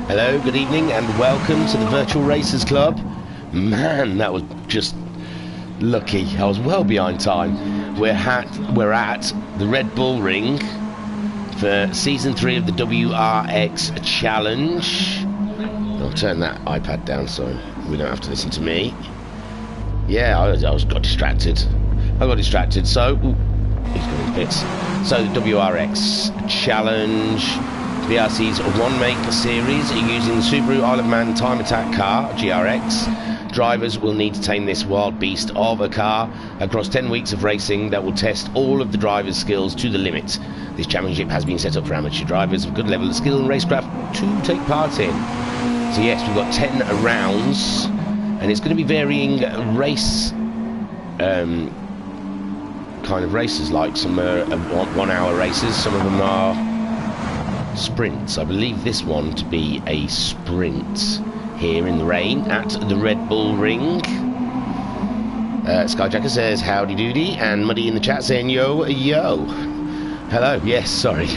Hello, good evening, and welcome to the Virtual Racers Club. Man, that was just lucky. I was well behind time. We're at the Red Bull Ring for Season 3 of the Wrx Challenge. I'll turn that iPad down so we don't have to listen to me. Yeah, I got distracted. So, he's going to pits. So, the Wrx Challenge. VRC's one-make series using the Subaru Isle of Man Time Attack car, GRX. Drivers will need to tame this wild beast of a car across 10 weeks of racing that will test all of the drivers' skills to the limit. This championship has been set up for amateur drivers of good level of skill and racecraft to take part in. So yes, we've got 10 rounds, and it's going to be varying race kind of races, like some are 1 hour races, some of them are sprints. I believe this one to be a sprint here in the rain at the Red Bull Ring. Skyjacker says howdy doody, and Muddy in the chat saying yo yo. Hello, yes, sorry.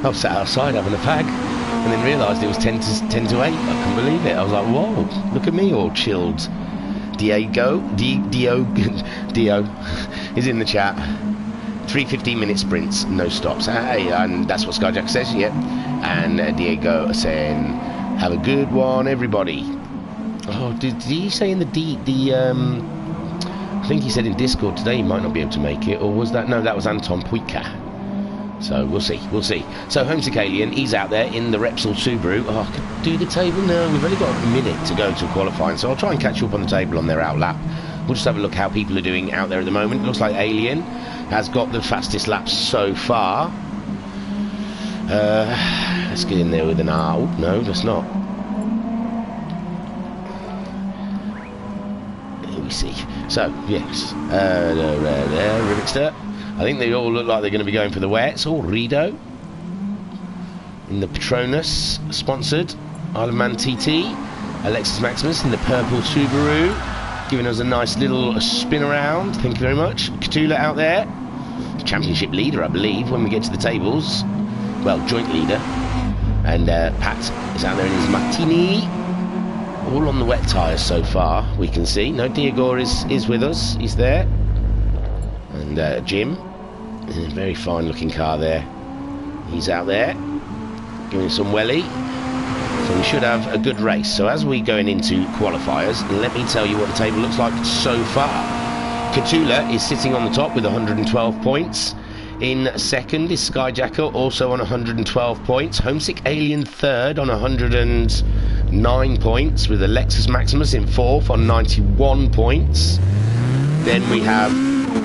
I was sat outside having a fag and then realised it was 10 to 8. I couldn't believe it. I was like, whoa, look at me all chilled. Dio is in the chat. 3 15-minute sprints, no stops. Hey, and that's what Skyjack says, yeah. And Diego saying, have a good one, everybody. Oh, did he say in I think he said in Discord today he might not be able to make it, or was that? No, that was Anton Puika. So we'll see. So Homesick Alien, he's out there in the Repsol Subaru. Oh, I could do the table now. We've only got a minute to go to qualifying, so I'll try and catch you up on the table on their out lap. We'll just have a look how people are doing out there at the moment. It looks like Alien has got the fastest laps so far. Let's get in there with an R. Oh, no, that's not. Here we see. So, yes. Wrxc. I think they all look like they're going to be going for the Wrxc. Oh, Rido. In the Patronus, sponsored. Isle of Man TT. Alexis Maximus in the purple Subaru, giving us a nice little spin around. Thank you very much. Catula out there, championship leader, I believe, when we get to the tables. Well, joint leader. And Pat is out there in his Martini. All on the wet tyres so far, we can see. No, Diego is with us. He's there. And Jim, in a very fine looking car there. He's out there, giving some welly. So we should have a good race. So as we're going into qualifiers, let me tell you what the table looks like so far. Catula is sitting on the top with 112 points. In second is Skyjacker, also on 112 points. Homesick Alien third on 109 points, with Alexis Maximus in fourth on 91 points. Then we have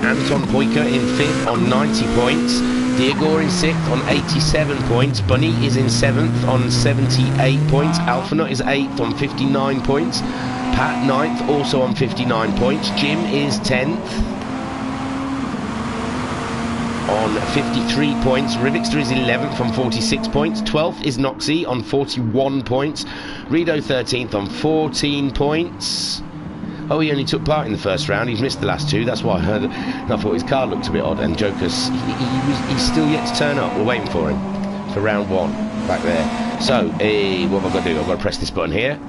Anton Puika in fifth on 90 points. Diego in 6th on 87 points. Bunny is in 7th on 78 points. Alphanut is 8th on 59 points. Pat 9th, also on 59 points. Jim is 10th on 53 points. Wrxc is 11th on 46 points. 12th is Noxie on 41 points. Rido 13th on 14 points. Oh, he only took part in the first round. He's missed the last two. That's why I thought his card looked a bit odd. And Joker's, he's still yet to turn up. We're waiting for him for round 1 back there. So, what have I got to do? I've got to press this button here.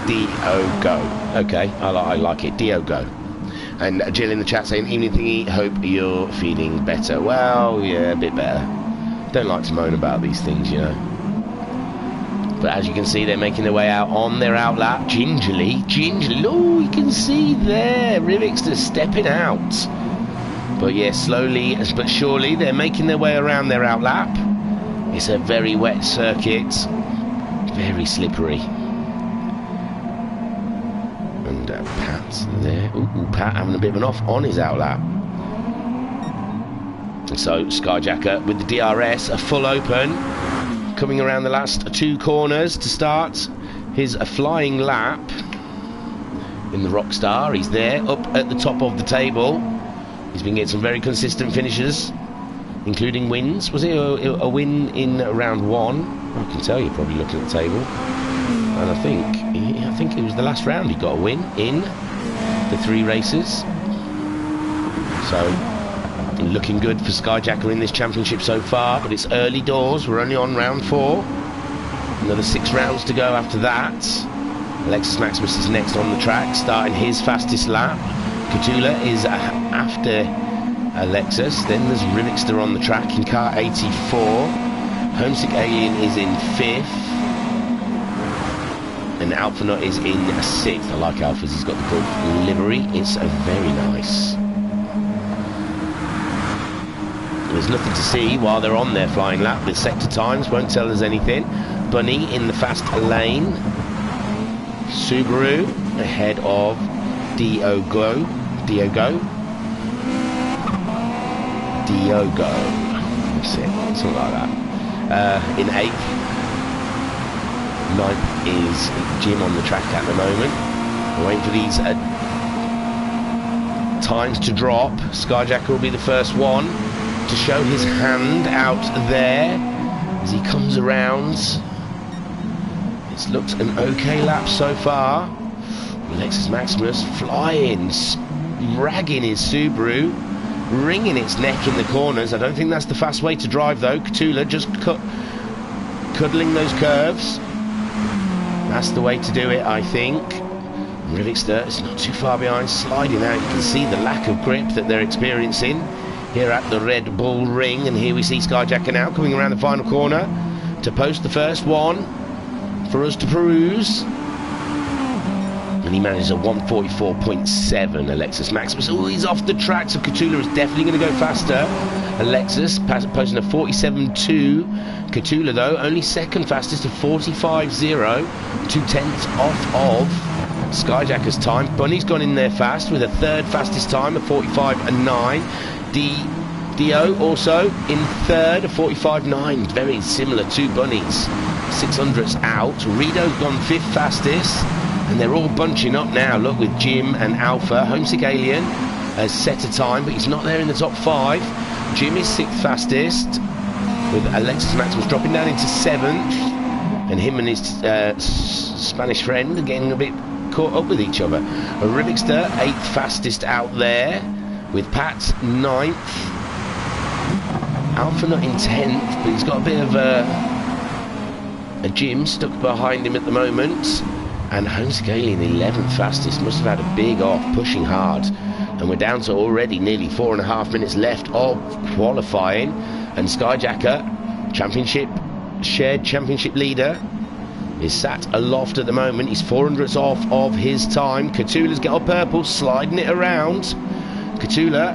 D-O go. Okay, I like it. D-O go. And Jill in the chat saying, evening thingy, hope you're feeling better. Well, yeah, a bit better. Don't like to moan about these things, you know. But as you can see, they're making their way out on their out lap, gingerly. Oh, you can see there, Wrxc stepping out. But yeah, slowly but surely, they're making their way around their out lap. It's a very wet circuit, very slippery. And Pat's there. Ooh, Pat having a bit of an off on his out lap. And so Skyjacker with the DRS, a full open. Coming around the last 2 corners to start his flying lap in the Rockstar. He's there, up at the top of the table. He's been getting some very consistent finishes, including wins. Was it a win in round 1? I can tell you, probably looking at the table. And I think it was the last round he got a win in the 3 races. So Looking good for Skyjacker in this championship so far, but it's early doors. We're only on round 4. Another 6 rounds to go after that. Alexis Maximus is next on the track, starting his fastest lap. Cthulhu is after Alexis. Then there's Wrxc on the track in car 84. Homesick Alien is in 5th. And Alphanut is in 6th. I like Alpha's, he's got the Gulf livery. It's very nice. There's nothing to see while they're on their flying lap. The sector times won't tell us anything. Bunny in the fast lane. Subaru ahead of Diogo. That's it, something like that. In 8th. 9th is Jim on the track at the moment. We're waiting for these times to drop. Skyjacker will be the first one to show his hand out there as he comes around. It's looked an okay lap so far. Alexis Maximus flying, ragging his Subaru, wringing its neck in the corners. I don't think that's the fast way to drive though. Cthulhu just cuddling those curves. That's the way to do it, I think. Wrxc is not too far behind, sliding out. You can see the lack of grip that they're experiencing here at the Red Bull Ring. And here we see Skyjacker now coming around the final corner to post the first one for us to peruse. And he manages a 144.7, Alexis Maximus. Oh, he's off the track, so Cthulhu is definitely going to go faster. Alexis posting a 47.2. Cthulhu, though, only second fastest of 45.0. 2/10 off of Skyjacker's time. Bunny's gone in there fast with a third fastest time of 45.9. Dio also in third of 45.9. Very similar to Bunny's. 600ths out. Rido's gone 5th fastest. And they're all bunching up now. Look, with Jim and Alpha. Homesick Alien has set a time, but he's not there in the top 5. Jim is 6th fastest, with Alexis Maximus dropping down into 7th. And him and his Spanish friend are getting a bit caught up with each other. Wrxc 8th fastest out there, with Pat 9th. Alpha not in 10th, but he's got a bit of a Jim stuck behind him at the moment. And Homesick Alien 11th fastest, must have had a big off, pushing hard. And we're down to already nearly 4.5 minutes left of qualifying. And Skyjacker, shared championship leader, is sat aloft at the moment. He's 400ths off of his time. Cthulhu's got purple, sliding it around. Cthulhu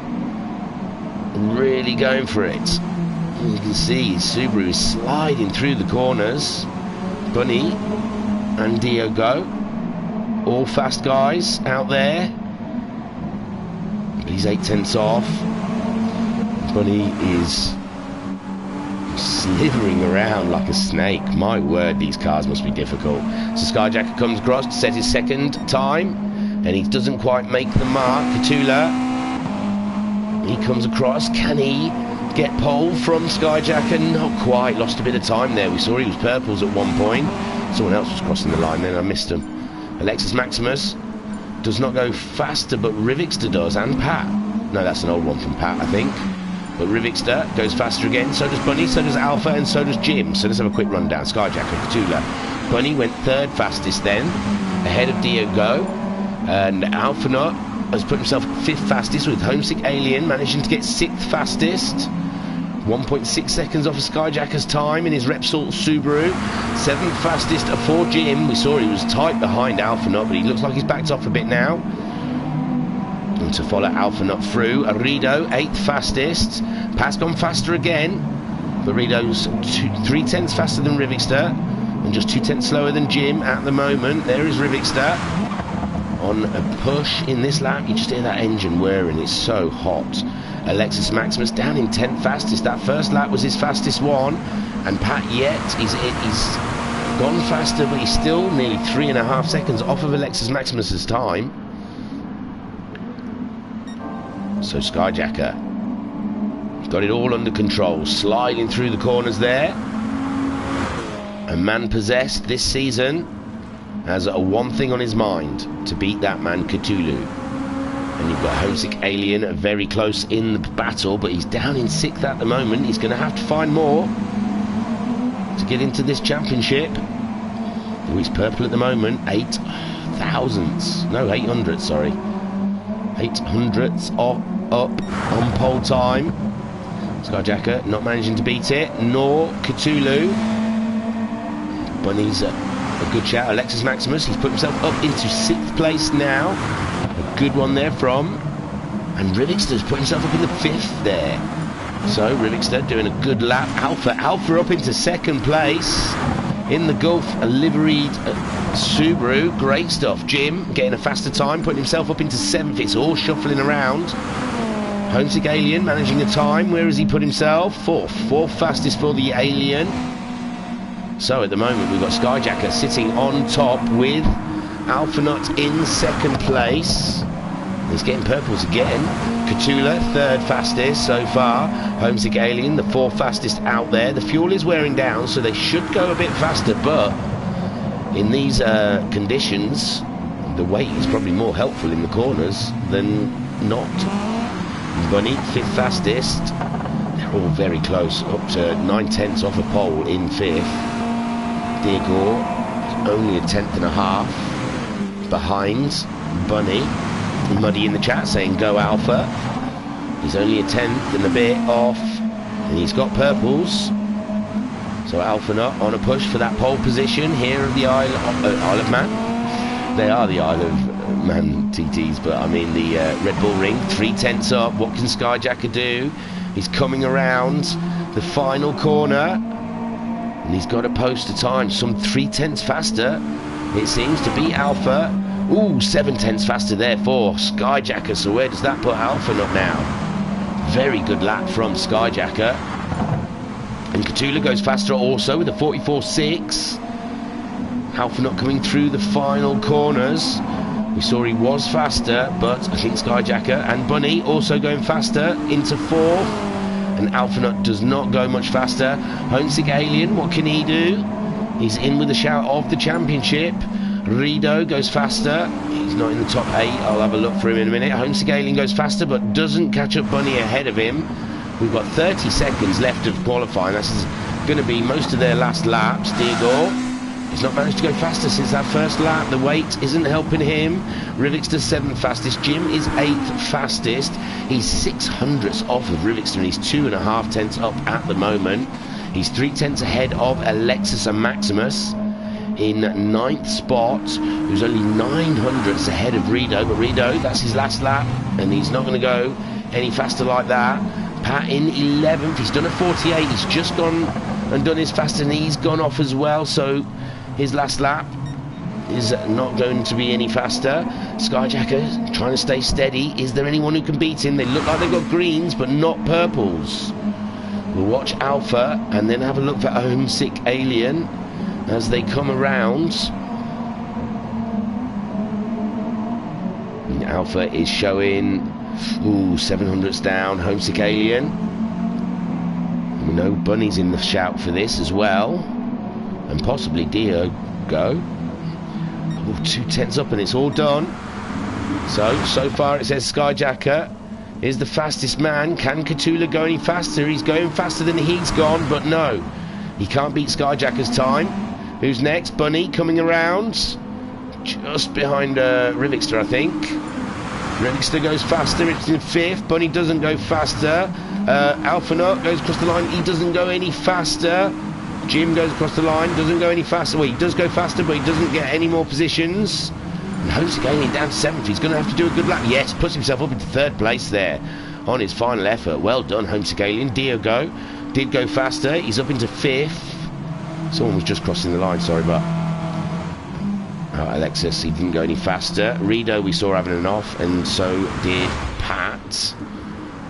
really going for it. And you can see his Subaru is sliding through the corners. Bunny and Diogo, all fast guys out there. But he's 8/10 off. Bunny is slithering around like a snake. My word, these cars must be difficult. So Skyjacker comes across to set his second time, and he doesn't quite make the mark. Cthulhu, he comes across. Can he get pole from Skyjacker? Not quite. Lost a bit of time there. We saw he was purples at one point. Someone else was crossing the line then, I missed him. Alexis Maximus does not go faster, but Wrxc does, and Pat. No, that's an old one from Pat, I think. But Wrxc goes faster again, so does Bunny, so does Alpha, and so does Jim. So let's have a quick rundown. Skyjacker, Cthulhu. Bunny went 3rd fastest then, ahead of Diogo. And Alphanut has put himself 5th fastest, with Homesick Alien managing to get 6th fastest. 1.6 seconds off of Skyjacker's time in his Repsol Subaru. 7th fastest for Jim. We saw he was tight behind Alphanut, but he looks like he's backed off a bit now. And to follow Alphanut through, Rido 8th fastest. Pat's gone faster again, but Rido's 3/10 faster than Wrxc, and just 2/10 slower than Jim at the moment. There is Wrxc on a push in this lap. You just hear that engine whirring, it's so hot. Alexis Maximus down in 10th fastest. That first lap was his fastest one. And Pat yet, he's gone faster, but he's still nearly 3.5 seconds off of Alexis Maximus's time. So Skyjacker got it all under control, sliding through the corners there. A man possessed this season has one thing on his mind: to beat that man Cthulhu. And you've got Wrxc Alien very close in the battle, but he's down in 6th at the moment. He's going to have to find more to get into this championship. Oh, he's purple at the moment. 800s, sorry. 800s up on pole time. Skyjacker not managing to beat it, nor Cthulhu. Bunny's a good shout. Alexis Maximus, he's put himself up into 6th place now. A good one there from. And Wrxc's put himself up in the 5th there. So Wrxc doing a good lap. Alpha up into 2nd place. In the Gulf, a liveried Subaru. Great stuff. Jim getting a faster time, putting himself up into 7th. It's all shuffling around. Wrxc Alien managing the time. Where has he put himself? 4th fastest for the Alien. So at the moment we've got Skyjacker sitting on top with Alphanut in 2nd place. He's getting purples again. Cthulhu 3rd fastest so far. Wrxc Alien the 4th fastest out there. The fuel is wearing down, so they should go a bit faster, but in these conditions the weight is probably more helpful in the corners than not. Bunny 5th fastest. They're all very close, up to 9/10 off a pole in 5th. Diego only a 10th and a half behind Bunny. Muddy in the chat saying go Alpha. He's only a 10th and a bit off, and he's got purples. So Alpha not on a push for that pole position here at the Isle of Man. They are the Isle of Man TTs, but I mean the Red Bull Ring. 3/10 up. What can Skyjacker do? He's coming around the final corner, and he's got a poster time, some 3/10 faster. It seems to be Alpha. Ooh, 7/10 faster there for Skyjacker. So where does that put Alpha not now? Very good lap from Skyjacker. And Cthulhu goes faster also with a 44.6. Alpha not coming through the final corners. We saw he was faster, but I think Skyjacker and Bunny also going faster into 4th. And Alphanut does not go much faster. Wrxc Alien, what can he do? He's in with a shout of the championship. Rido goes faster. He's not in the top 8. I'll have a look for him in a minute. Wrxc Alien goes faster, but doesn't catch up Bunny ahead of him. We've got 30 seconds left of qualifying. That's going to be most of their last laps. Diego, he's not managed to go faster since that first lap. The weight isn't helping him. Wrxc 7th fastest. Jim is 8th fastest. He's 600ths off of Wrxc, and he's 2.5 tenths up at the moment. He's 3 tenths ahead of Alexis and Maximus in 9th spot, who's only 900ths ahead of Rido. But Rido, that's his last lap, and he's not going to go any faster like that. Pat in 11th. He's done a 48. He's just gone and done his fast, and he's gone off as well. So his last lap is not going to be any faster. Skyjacker trying to stay steady. Is there anyone who can beat him? They look like they've got greens, but not purples. We'll watch Alpha and then have a look for Wrxc Alien as they come around. And Alpha is showing 700ths down. Wrxc Alien. We know Bunny's in the shout for this as well, and possibly Dio go. 2 tenths up and it's all done. So far it says Skyjacker is the fastest man. Can Cthulhu go any faster? He's going faster than he's gone, but no, he can't beat Skyjacker's time. Who's next? Bunny coming around just behind Wrxc, I think. Wrxc goes faster. It's in 5th. Bunny doesn't go faster. Alphanut goes across the line. He doesn't go any faster. Jim goes across the line, doesn't go any faster. Well, he does go faster, but he doesn't get any more positions. And Wrxc Alien down 7th. He's going to have to do a good lap. Yes, puts himself up into 3rd place there on his final effort. Well done, Wrxc Alien. Diogo did go faster. He's up into 5th. Someone was just crossing the line, sorry, but Alexis, he didn't go any faster. Rido we saw having an off, and so did Pat.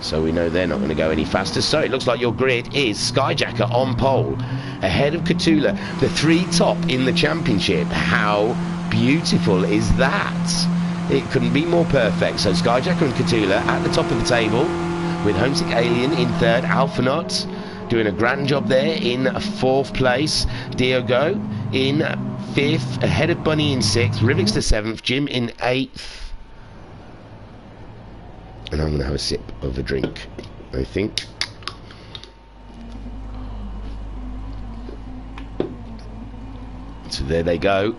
So we know they're not going to go any faster. So it looks like your grid is Skyjacker on pole, ahead of Cthulhu, the 3 top in the championship. How beautiful is that? It couldn't be more perfect. So Skyjacker and Cthulhu at the top of the table, with Wrxc Alien in 3rd, Alphanut doing a grand job there in 4th place, Diogo in 5th, ahead of Bunny in 6th, Wrxc 7th, Jim in 8th. And I'm going to have a sip of a drink, I think. So there they go.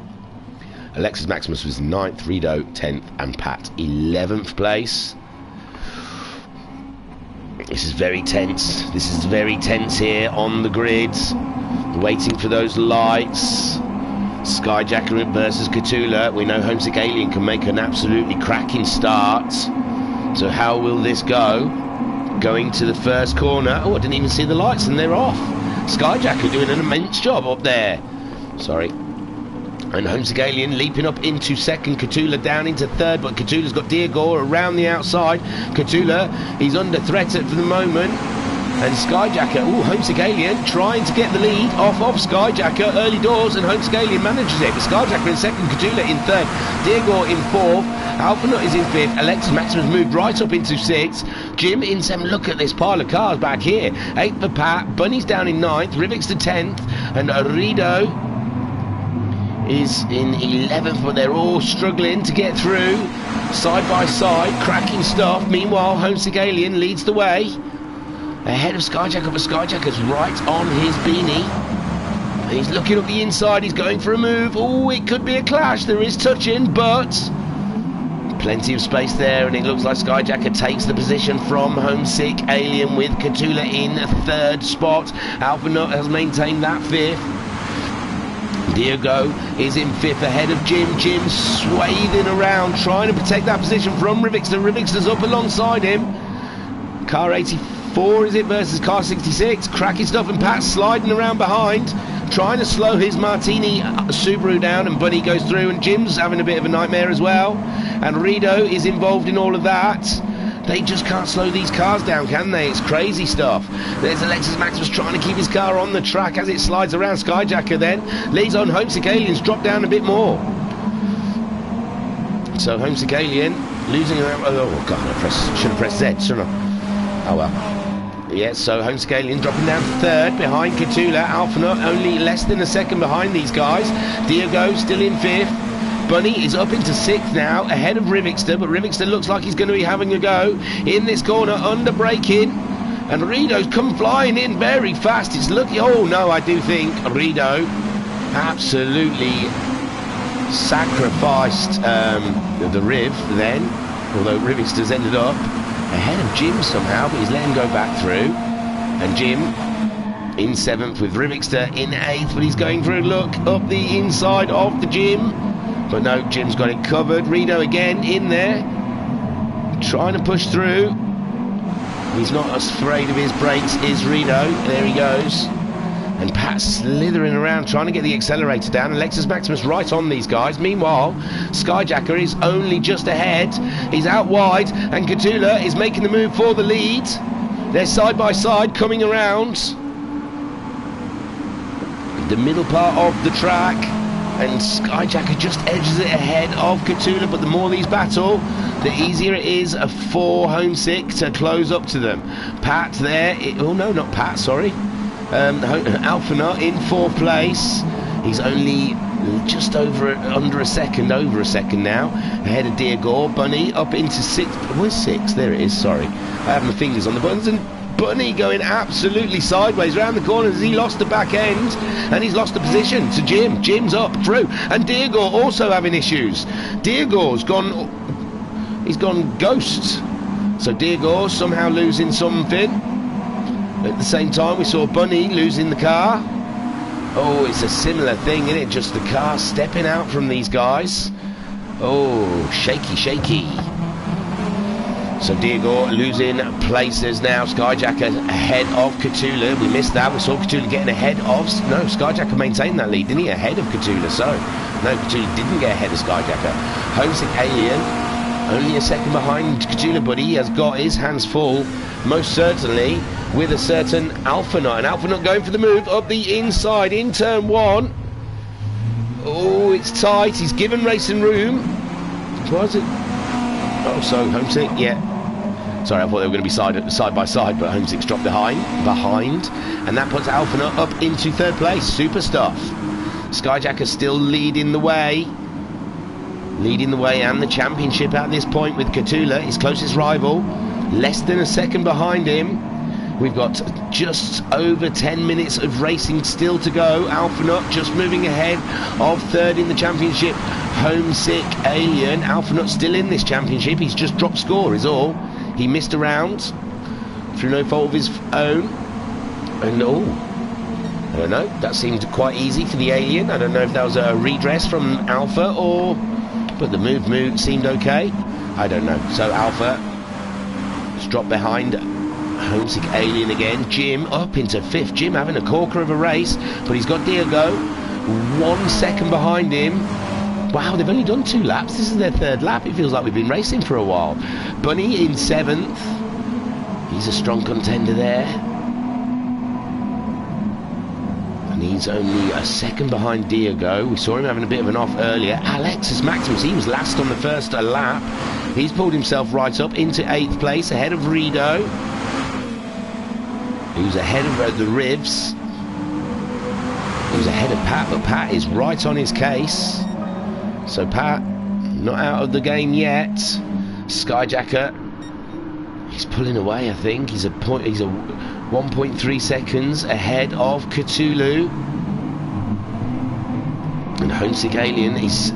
Alexis Maximus was 9th, Rido 10th, and Pat 11th place. This is very tense. This is very tense here on the grid. Waiting for those lights. Skyjacker versus Cthulhu. We know Homesick Alien can make an absolutely cracking start. So how will this go? Going to the first corner. Oh, I didn't even see the lights and they're off. Skyjacker doing an immense job up there. Sorry. And Homesick Alien leaping up into second, Cthulhu down into third, but Cthulhu's got Diagor around the outside. Cthulhu, he's under threat for the moment. And Skyjacker, oh, Homesick Alien trying to get the lead off of Skyjacker early doors, and Homesick Alien manages it. But Skyjacker in second, Cthulhu in third, Diagor in fourth, Alphanut is in fifth, Alexis Maximus moved right up into sixth, Jim in seventh. Look at this pile of cars back here. Eighth for Pat, Bunny's down in ninth, Wrxc to 10th, and Rido is in 11th, but they're all struggling to get through side by side, cracking stuff. Meanwhile, Homesick Alien leads the way ahead of Skyjacker, but Skyjacker's right on his beanie. He's looking up the inside, he's going for a move. Oh, it could be a clash, there is touching, but plenty of space there, and it looks like Skyjacker takes the position from Homesick Alien with Cthulhu in third spot. Alphanut has maintained that fifth. Diego is in fifth ahead of Jim. Jim swathing around, trying to protect that position from Wrxc. Wrxc's up alongside him. Car 84 is it versus car 66. Cracking stuff, and Pat sliding around behind, trying to slow his Martini Subaru down, and Bunny goes through, and Jim's having a bit of a nightmare as well. And Rido is involved in all of that. They just can't slow these cars down, can they? It's crazy stuff. There's Alexis Maximus trying to keep his car on the track as it slides around. Skyjacker then leads on. Homesick Alien's dropped down a bit more. So Homesick Alien losing... Oh, God, I should have pressed Z, shouldn't I? Oh, well. Yeah, so Homesick Alien dropping down to third behind Cthulhu. Alphanut only less than a second behind these guys. Diego still in fifth. Bunny is up into sixth now, ahead of Wrxc, but Wrxc looks like he's going to be having a go in this corner, under braking, and Rido's come flying in very fast. It's lucky. Oh no, I do think Rido absolutely sacrificed the Riv then, although Wrxc has ended up ahead of Jim somehow, but he's let him go back through, and Jim in seventh with Wrxc in eighth, but he's going through. Look up the inside of the Jim. But no, Jim's got it covered. Rido again in there, trying to push through. He's not as afraid of his brakes, is Rido. There he goes. And Pat slithering around, trying to get the accelerator down. Alexis Maximus right on these guys. Meanwhile, Skyjacker is only just ahead. He's out wide, and Cthulhu is making the move for the lead. They're side by side, coming around the middle part of the track. And Skyjacker just edges it ahead of Cthulhu, but the more these battle, the easier it is for Homesick to close up to them. Pat there, oh no, not Pat, sorry. Alphanut in fourth place. He's only just under a second now, ahead of Diego. Bunny up into sixth. Where's sixth? There it is, sorry. I have my fingers on the buttons, and Bunny going absolutely sideways round the corner as he lost the back end, and he's lost the position to Jim. Jim's up through, and Diego also having issues. Diego's gone, he's gone ghost. So Diego somehow losing something. At the same time, we saw Bunny losing the car. Oh, it's a similar thing, isn't it? Just the car stepping out from these guys. Oh, shaky, shaky. So Diego losing places now. Skyjacker ahead of Cthulhu. We missed that. We saw Cthulhu getting ahead of... No, Skyjacker maintained that lead, didn't he? Ahead of Cthulhu. So, no, Cthulhu didn't get ahead of Skyjacker. Homesick Alien, only a second behind Cthulhu, but he has got his hands full, most certainly, with a certain Alphanut. And Alphanut going for the move up the inside in turn one. Oh, it's tight. He's given racing room. Was it? Oh, so Homesick, yeah. Sorry, I thought they were going to be side by side, but Homesick's dropped behind, and that puts Alphanut up into third place. Super stuff. Skyjacker's still leading the way. leading the way and the championship at this point with Catula, his closest rival, less than a second behind him. We've got just over 10 minutes of racing still to go. Alphanut just moving ahead of third in the championship. Homesick Alien. Alphanut still in this championship. He's just dropped score is all. He missed a round through no fault of his own. And I don't know. That seemed quite easy for the Alien. I don't know if that was a redress from Alpha or... But the move seemed okay. I don't know. So Alpha has dropped behind Homesick Alien again. Jim up into fifth. Jim having a corker of a race, but he's got Diego 1 second behind him. Wow, they've only done 2 laps. This is their 3rd lap. It feels like we've been racing for a while. Bunny in 7th. He's a strong contender there. And he's only a second behind Diego. We saw him having a bit of an off earlier. Alexis Maximus, he was last on the first lap. He's pulled himself right up into 8th place, ahead of Rido, who's ahead of the Rivs, who's ahead of Pat, but Pat is right on his case. So Pat, not out of the game yet. Skyjacker, he's pulling away, I think. He's a 1.3 seconds ahead of Cthulhu. And Homesick Alien, he's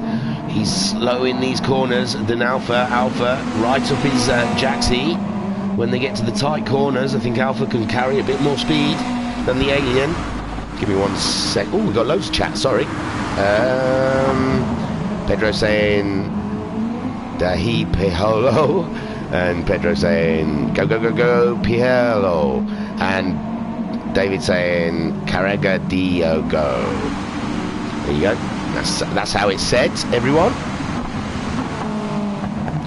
slow in these corners than Alpha. Alpha right up his Jaxie. When they get to the tight corners, I think Alpha can carry a bit more speed than the Alien. Give me 1 sec. Oh, we've got loads of chat, sorry. Pedro saying Dahi Piholo, and Pedro saying go go go go Piholo, and David saying Carrega Diogo. There you go. That's how it's said, everyone.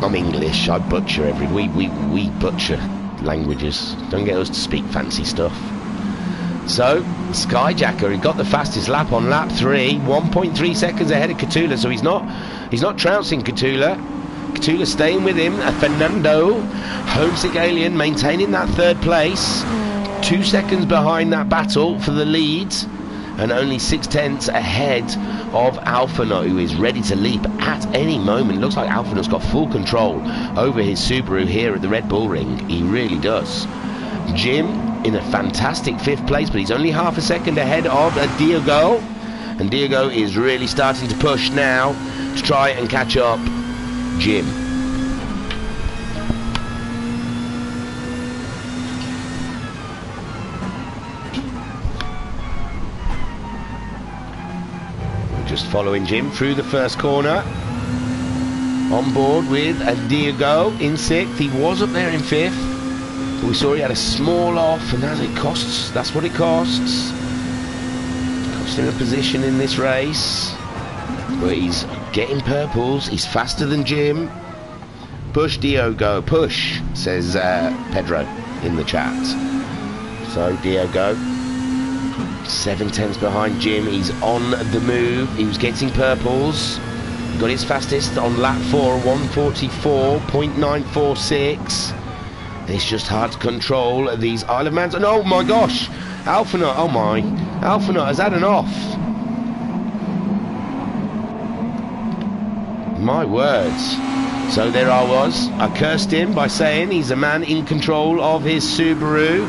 I'm English. I butcher we butcher languages. Don't get us to speak fancy stuff. So Skyjacker, he got the fastest lap on lap 3, 1.3 seconds ahead of Catula. So he's not trouncing Catula. Catula staying with him. Fernando, Homesick Alien maintaining that 3rd place, 2 seconds behind that battle for the lead, and only 6/10 ahead of Alphanut, who is ready to leap at any moment. Looks like Alphanut's got full control over his Subaru here at the Red Bull Ring. He really does. Jim in a fantastic 5th place, but he's only half a second ahead of Diego. And Diego is really starting to push now to try and catch up Jim. Just following Jim through the first corner. On board with Diego in 6th. He was up there in 5th. But we saw he had a small off, and that's what it costs. Cost him a position in this race. But he's getting purples. He's faster than Jim. Push Diego, push, says Pedro in the chat. So Diego, 7/10 behind Jim. He's on the move. He was getting purples. He got his fastest on lap 4, 1:44.946. It's just hard to control these Isle of Mans. And oh my gosh, Alphanut, oh my, Alphanut has had an off. My words. So there I was. I cursed him by saying he's a man in control of his Subaru.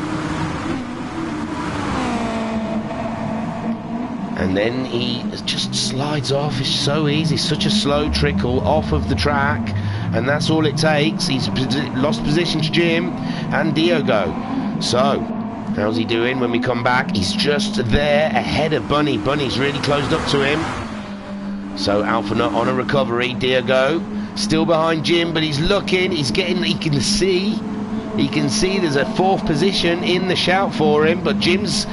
And then he just slides off. It's so easy, such a slow trickle off of the track, and that's all it takes. He's lost position to Jim and Diego. So how's he doing when we come back? He's just there ahead of Bunny. Bunny's really closed up to him. So Alphanut on a recovery. Diego still behind Jim, but he's looking, he can see there's a 4th position in the shout for him, but Jim's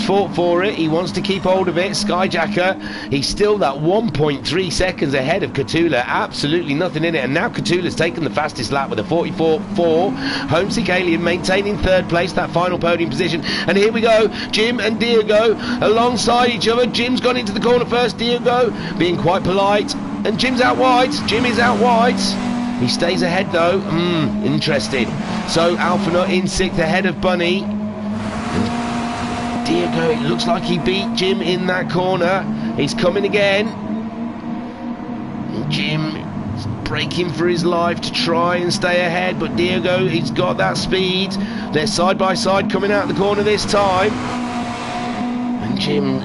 fought for it. He wants to keep hold of it. Skyjacker, he's still that 1.3 seconds ahead of Catula. Absolutely nothing in it. And now Catula's taken the fastest lap with a 44.4. Homesick Alien maintaining 3rd place, that final podium position. And here we go, Jim and Diego alongside each other. Jim's gone into the corner first. Diego being quite polite. And Jim's out wide. Jim is out wide. He stays ahead though. Interesting. So Alphanut in 6th ahead of Bunny. Diego, it looks like he beat Jim in that corner. He's coming again. Jim is breaking for his life to try and stay ahead, but Diego, he's got that speed. They're side by side coming out the corner this time. And Jim,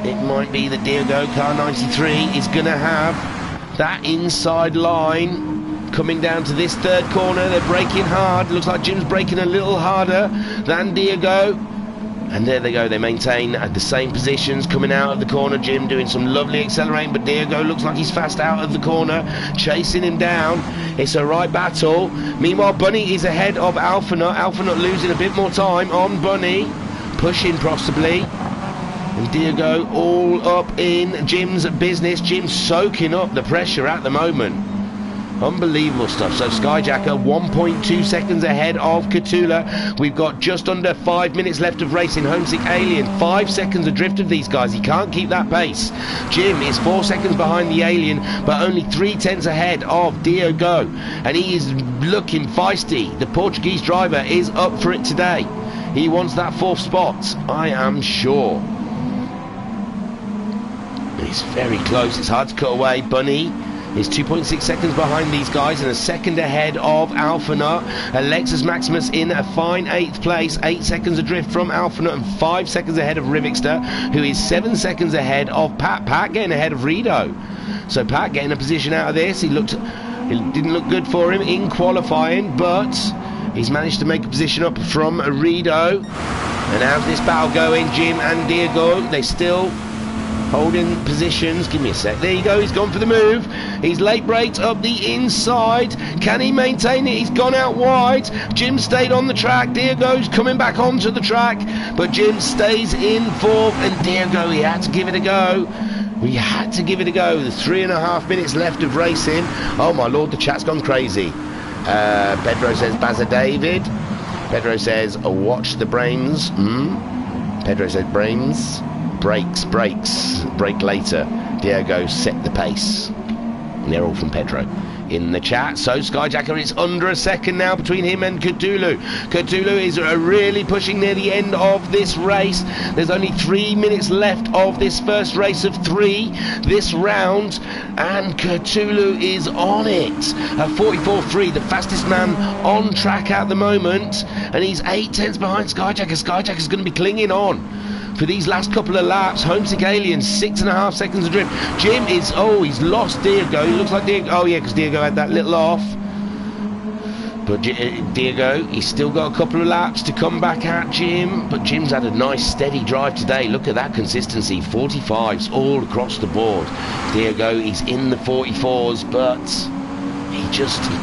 it might be that Diego, car 93, is going to have that inside line coming down to this third corner. They're braking hard. Looks like Jim's braking a little harder than Diego. And there they go, they maintain at the same positions coming out of the corner. Jim doing some lovely accelerating, but Diego looks like he's fast out of the corner, chasing him down. It's a right battle. Meanwhile, Bunny is ahead of Alphanut. Alphanut losing a bit more time on Bunny, pushing possibly. And Diego all up in Jim's business. Jim's soaking up the pressure at the moment. Unbelievable stuff. So Skyjacker 1.2 seconds ahead of Cthulhu. We've got just under 5 minutes left of racing. Homesick Alien 5 seconds adrift of these guys. He can't keep that pace. Jim is 4 seconds behind the Alien, but only 3/10 ahead of Diego, and he is looking feisty. The Portuguese driver is up for it today. He wants that 4th spot, I am sure. It's very close. It's hard to cut away. Bunny is 2.6 seconds behind these guys and a second ahead of Alphanut. Alexis Maximus in a fine 8th place, 8 seconds adrift from Alphanut and 5 seconds ahead of Wrxc, who is 7 seconds ahead of Pat. Pat getting ahead of Rido. So Pat getting a position out of this. It didn't look good for him in qualifying, but he's managed to make a position up from Rido. And how's this battle going? Jim and Diego, they still holding positions. Give me a sec. There you go. He's gone for the move. He's late braked up the inside. Can he maintain it? He's gone out wide. Jim stayed on the track. Diego's coming back onto the track, but Jim stays in 4th. And Diego, he had to give it a go. We had to give it a go. There's 3.5 minutes left of racing. Oh my lord, the chat's gone crazy. Pedro says Bazza David. Pedro says watch the brains. Pedro says brains. Brakes, brake later. Diego set the pace. And they're all from Pedro in the chat. So Skyjacker is under a second now between him and Cthulhu. Cthulhu is really pushing near the end of this race. There's only 3 minutes left of this first race of 3 this round, and Cthulhu is on it. A 44.3, the fastest man on track at the moment, and he's 8/10 behind Skyjacker. Skyjacker's going to be clinging on for these last couple of laps. Homesick Alien 6.5 seconds adrift. Jim is, he's lost Diego. He looks like Diego, because Diego had that little off. But Diego, he's still got a couple of laps to come back at Jim, but Jim's had a nice steady drive today. Look at that consistency, 45s all across the board. Diego, he's in the 44s, but he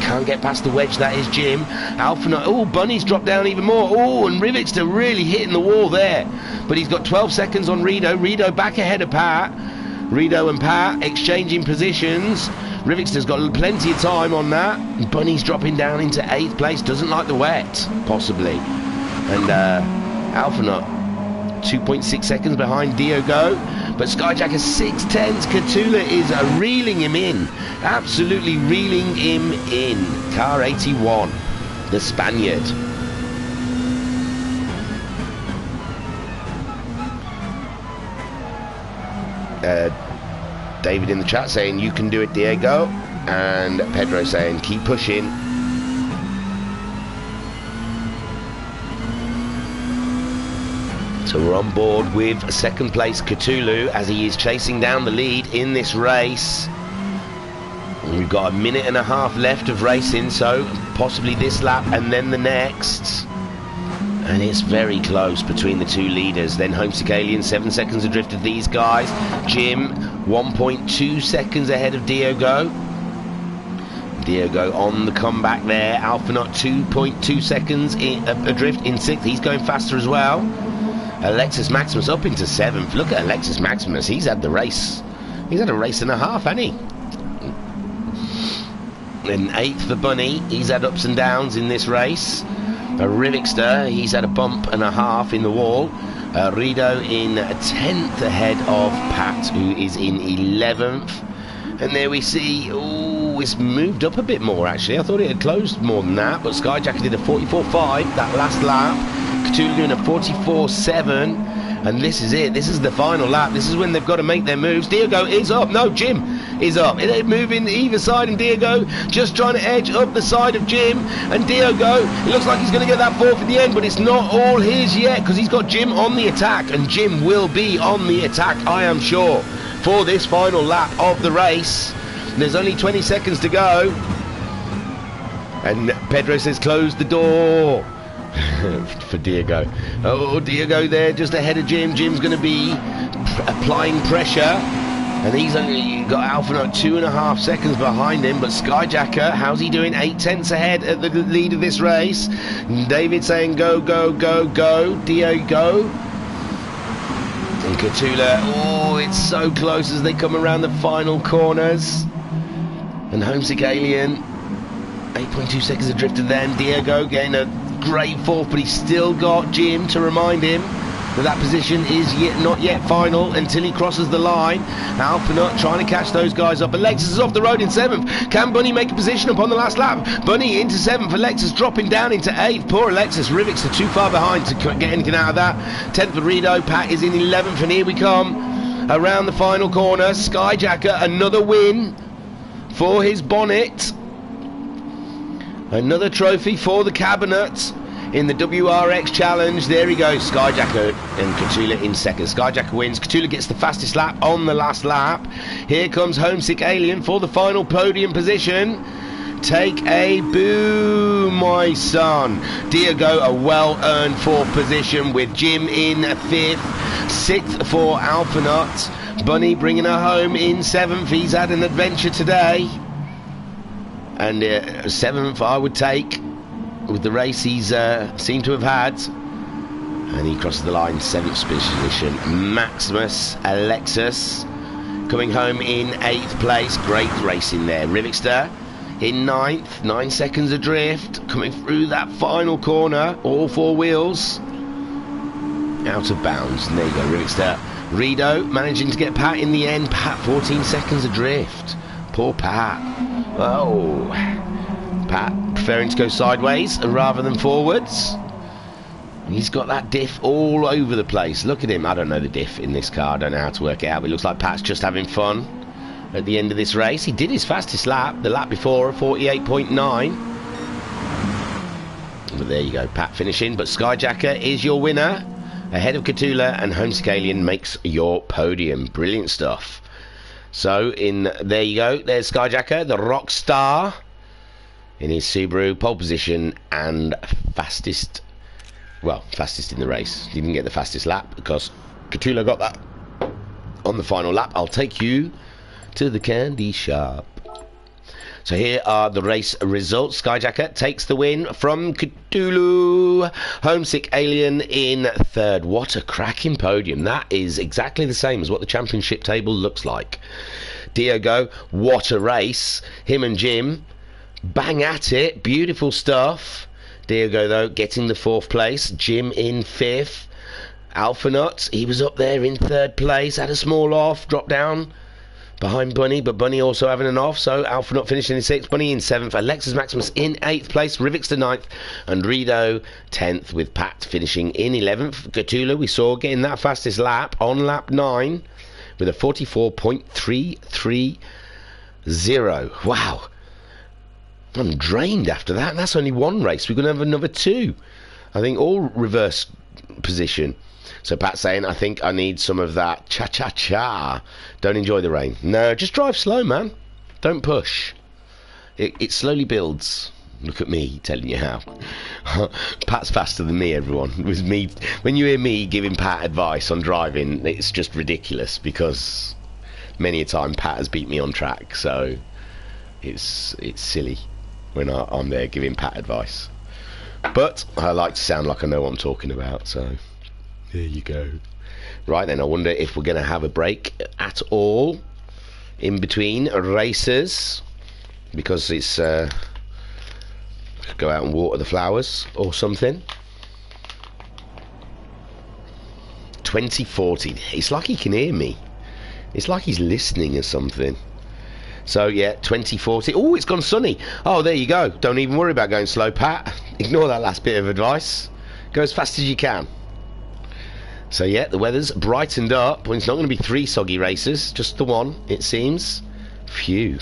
can't get past the wedge. That is Jim. Alphanut, Bunny's dropped down even more. And Wrxc really hitting the wall there. But he's got 12 seconds on Rido. Rido back ahead of Pat. Rido and Pat exchanging positions. Wrxc's got plenty of time on that. Bunny's dropping down into 8th place. Doesn't like the wet, possibly. And Alphanut 2.6 seconds behind Diego. But Skyjacker 6/10. Cthulhu is reeling him in. Absolutely reeling him in. Car 81, the Spaniard. David in the chat saying you can do it, Diego, and Pedro saying keep pushing. So we're on board with 2nd place Cthulhu as he is chasing down the lead in this race. And we've got 1.5 minutes left of racing, so possibly this lap and then the next. And it's very close between the 2 leaders. Then Homesick Alien 7 seconds adrift of these guys. Jim 1.2 seconds ahead of Diego. Diego on the comeback there. Alphanut 2.2 seconds adrift in 6th. He's going faster as well. Alexis Maximus up into 7th. Look at Alexis Maximus. He's had the race. He's had a race and a half, hasn't he? In 8th for Bunny. He's had ups and downs in this race. Wrxc, he's had a bump and a half in the wall. Rido in 10th ahead of Pat, who is in 11th. And there we see, it's moved up a bit more actually. I thought it had closed more than that, but Skyjacker did a 44.5 that last lap. Cthulhu doing a 44.7, And this is it. This is the final lap. This is when they've got to make their moves. Diego is up. No, Jim is up. They're moving either side, and Diego just trying to edge up the side of Jim. And Diego, it looks like he's going to get that fourth in the end, but it's not all his yet, because he's got Jim on the attack, and Jim will be on the attack, I am sure, for this final lap of the race. There's only 20 seconds to go. And Pedro says, close the door. For Diego. Oh, Diego there just ahead of Jim. Jim's going to be applying pressure, and he's only got Alphanut 2.5 seconds behind him. But Skyjacker, how's he doing? 8 tenths ahead at the lead of this race. David saying go, go, go, go. Diego and Catula. Oh, it's so close as they come around the final corners. And Homesick Alien, 8.2 seconds adrift of them. Diego getting a great fourth, but he's still got Jim to remind him that position is not yet final until he crosses the line. Alphanut trying to catch those guys up. Alexis is off the road in 7th. Can Bunny make a position upon the last lap? Bunny into 7th. Alexis dropping down into 8th. Poor Alexis. Rivix are too far behind to get anything out of that. 10th for Rido. Pat is in 11th, and here we come around the final corner. Skyjacker, another win for his bonnet. Another trophy for the cabinet in the WRX Challenge. There he goes, Skyjacker and Catula in second. Skyjacker wins. Catula gets the fastest lap on the last lap. Here comes Homesick Alien for the final podium position. Take a boo, my son. Diego, a well-earned 4th position with Jim in 5th. 6th for Alphanut. Bunny bringing her home in 7th. He's had an adventure today. And 7th I would take with the race he's seemed to have had. And he crosses the line, 7th position. Maximus Alexis coming home in 8th place. Great racing there. Rivixter in 9th, 9 seconds adrift, coming through that final corner. All 4 wheels out of bounds. And there you go, Rivixter. Rido managing to get Pat in the end. Pat 14 seconds adrift. Poor Pat. Oh, Pat preferring to go sideways rather than forwards. He's got that diff all over the place. Look at him. I don't know the diff in this car. I don't know how to work it out. But it looks like Pat's just having fun at the end of this race. He did his fastest lap, the lap before, 48.9. But there you go, Pat finishing. But Skyjacker is your winner, ahead of Catula, and Homesick Alien makes your podium. Brilliant stuff. So, there you go. There's Skyjacker, the rock star, in his Subaru, pole position and fastest in the race. Didn't get the fastest lap because Catula got that on the final lap. I'll take you to the candy shop. So here are the race results. Skyjacker takes the win from Cthulhu. Homesick Alien in 3rd. What a cracking podium. That is exactly the same as what the championship table looks like. Diego, what a race. Him and Jim, bang at it. Beautiful stuff. Diego, though, getting the 4th place. Jim in 5th. Alphanut, he was up there in 3rd place. Had a small off, dropped down behind Bunny, but Bunny also having an off, so Alphanut finishing in 6th, Bunny in 7th, Alexis Maximus in 8th place, Rivix to 9th, and Rido 10th, with Pat finishing in 11th. Cthulhu, we saw getting that fastest lap on lap 9 with a 44.330. Wow. I'm drained after that, and that's only one race. We're going to have another 2. I think all reverse position. So Pat's saying, I think I need some of that cha-cha-cha. Don't enjoy the rain. No, just drive slow, man. Don't push. It slowly builds. Look at me telling you how. Pat's faster than me, everyone. It was me. When you hear me giving Pat advice on driving, it's just ridiculous, because many a time Pat has beat me on track. So it's silly when I'm there giving Pat advice. But I like to sound like I know what I'm talking about, so there you go. Right then, I wonder if we're going to have a break at all in between races, because it's go out and water the flowers or something. 2040. It's like he can hear me. It's like he's listening or something. So yeah, 2040. Oh, it's gone sunny. Oh, there you go. Don't even worry about going slow, Pat. Ignore that last bit of advice. Go as fast as you can. So yeah, the weather's brightened up. Well, it's not going to be 3 soggy races, just the one, it seems. Phew.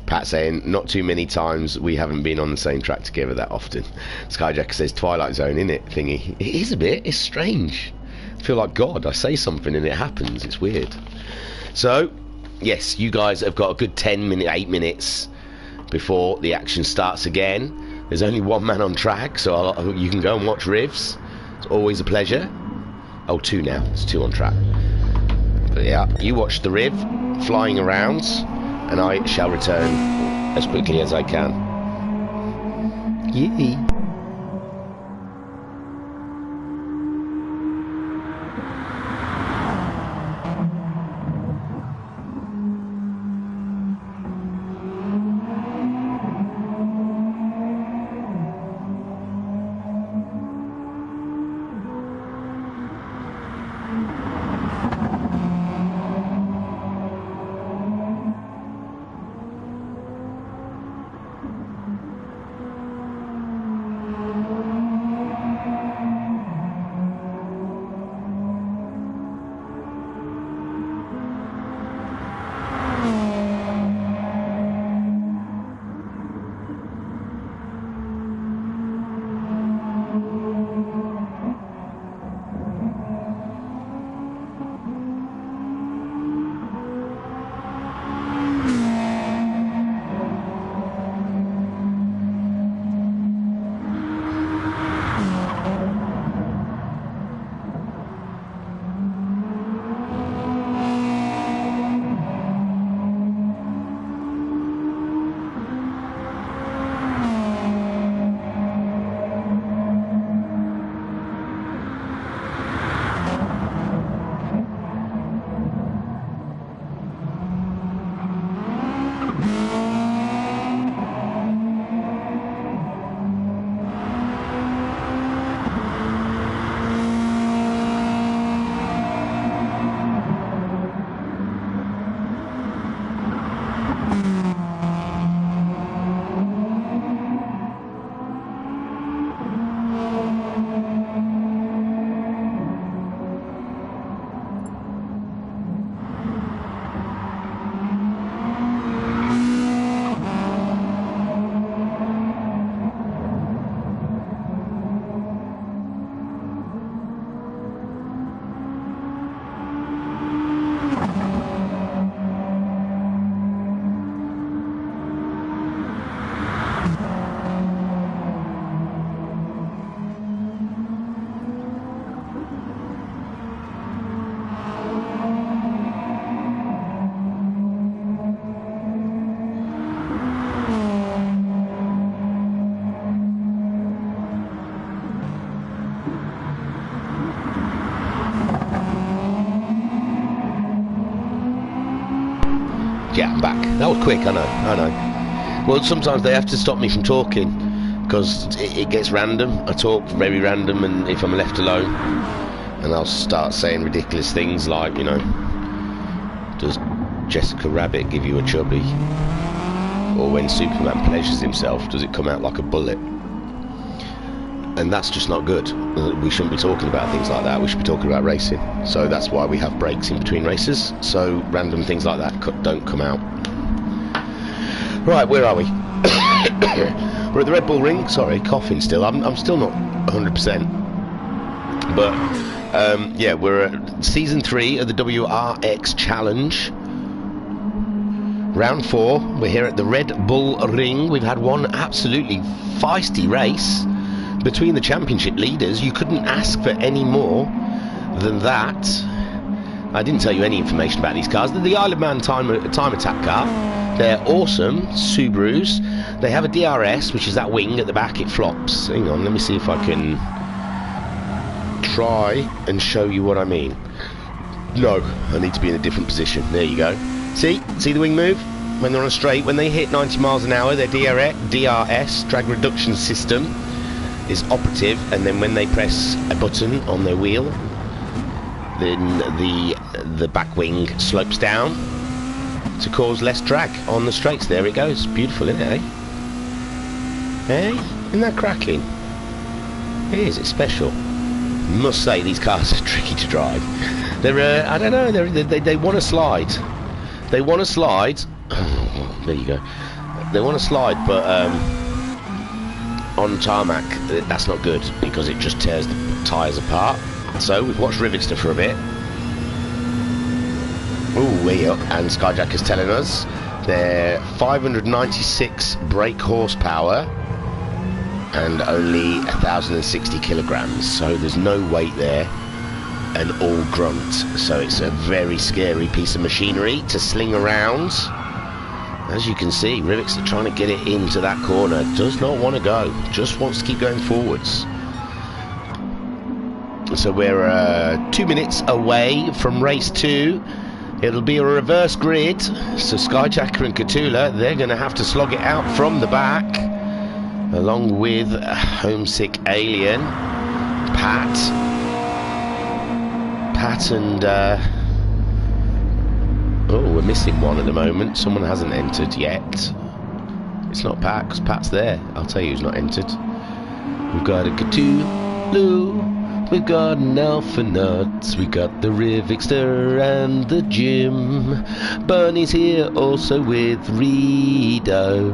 Pat saying, not too many times we haven't been on the same track together that often. Skyjacker says, Twilight Zone, innit, thingy. It is a bit, it's strange. I feel like God, I say something and it happens, it's weird. So, yes, you guys have got a good 8 minutes before the action starts again. There's only one man on track, so you can go and watch Rivs. It's always a pleasure. Oh, 2 now, it's 2 on track. But yeah, you watch the Riv flying around, and I shall return as quickly as I can. Yee. Yeah, I'm back. That was quick, I know. Well, sometimes they have to stop me from talking because it gets random. I talk very random, and if I'm left alone, and I'll start saying ridiculous things like, you know, does Jessica Rabbit give you a chubby? Or when Superman pleasures himself, does it come out like a bullet? And that's just not good. We shouldn't be talking about things like that. We should be talking about racing. So that's why we have breaks in between races, so random things like that don't come out. Right, where are we? We're at the Red Bull Ring. Sorry, coughing still. I'm still not 100%. But yeah, we're at season 3 of the Wrx Challenge. Round 4. We're here at the Red Bull Ring. We've had one absolutely feisty race between the championship leaders. You couldn't ask for any more than that. I didn't tell you any information about these cars. They're the Isle of Man time attack car. They're awesome Subarus. They have a DRS, which is that wing at the back. It flops. Hang on, let me see if I can try and show you what I mean. No, I need to be in a different position. There you go. See the wing move? When they're on a straight, when they hit 90 miles an hour, their DRS, drag reduction system, is operative, and then when they press a button on their wheel, then the back wing slopes down to cause less drag on the straights. There it goes. Beautiful, isn't it, eh? Hey? Isn't that cracking? It is, it's special. Must say these cars are tricky to drive. They're I don't know. They want to slide. They want to slide. Oh, there you go. They want to slide, but on tarmac that's not good because it just tears the tyres apart. So we've watched Wrxc for a bit. Ooh, way up, and Skyjacker's telling us they're 596 brake horsepower and only 1,060 kilograms, so there's no weight there, and all grunt, so it's a very scary piece of machinery to sling around. As you can see, Wrxc are trying to get it into that corner, does not want to go, just wants to keep going forwards. So we're 2 minutes away from race 2. It'll be a reverse grid, so Skyjacker and Catula, they're going to have to slog it out from the back, along with Homesick Alien, Pat and oh, we're missing one at the moment. Someone hasn't entered yet. It's not Pat, because Pat's there. I'll tell you who's not entered. We've got a Cthulhu, we've got an Alpha Nuts, we got the Wrxc and the Jim. Bernie's here also with Rido,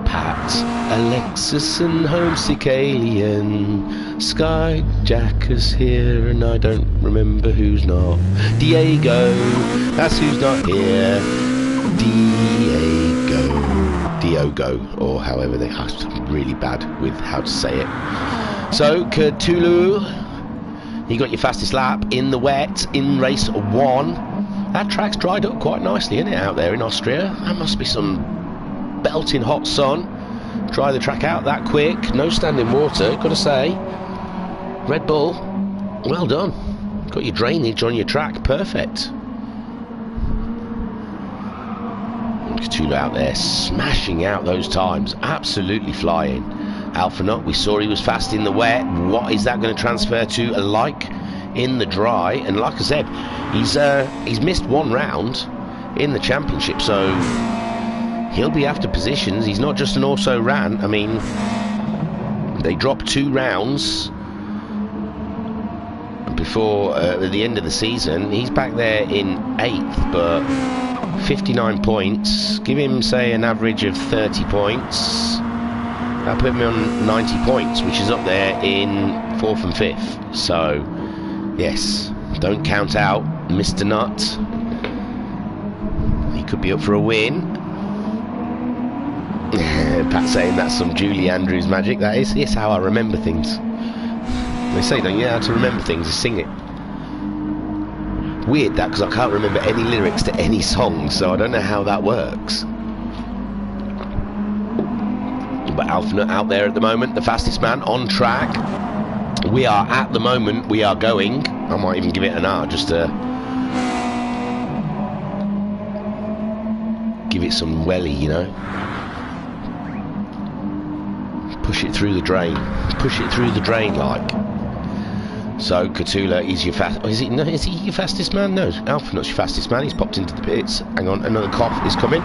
Pat, Alexis and Homesick Alien. Skyjacker's here and I don't remember who's not. Diego, that's who's not here. Diogo, or however they are. I'm really bad with how to say it. So, Cthulhu, you got your fastest lap in the wet in race 1. That track's dried up quite nicely, isn't it, out there in Austria? That must be some belting hot sun. Dry the track out that quick. No standing water, gotta say. Red Bull, well done. Got your drainage on your track, perfect. Cthulhu out there smashing out those times, absolutely flying. Alpha Nut, we saw he was fast in the wet. What is that going to transfer to like in the dry? And like I said, he's missed one round in the championship, so he'll be after positions. He's not just an also ran. I mean, they dropped 2 rounds before at the end of the season. He's back there in 8th, but 59 points. Give him, say, an average of 30 points. That put me on 90 points, which is up there in 4th and 5th. So, yes, don't count out Mr. Nut. He could be up for a win. Pat saying that's some Julie Andrews magic, that is. It's how I remember things. They say, don't you, how to remember things is sing it. Weird that, because I can't remember any lyrics to any song, so I don't know how that works. But Alpha out there at the moment, the fastest man on track. We are at the moment, we are going. I might even give it an R just to give it some welly, you know. Push it through the drain. Push it through the drain like. So Cthulhu is your fast. Oh, is he your fastest man? No, Alpha Nut's your fastest man. He's popped into the pits. Hang on, another cough is coming.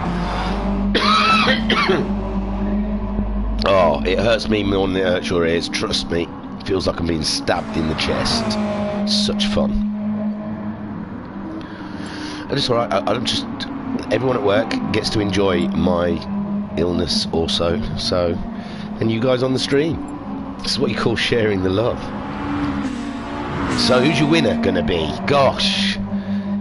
Oh, it hurts me more than it hurts your ears. Trust me, it feels like I'm being stabbed in the chest. Such fun. And it's all right. I'm just. Everyone at work gets to enjoy my illness also. So, and you guys on the stream. This is what you call sharing the love. So who's your winner going to be? Gosh,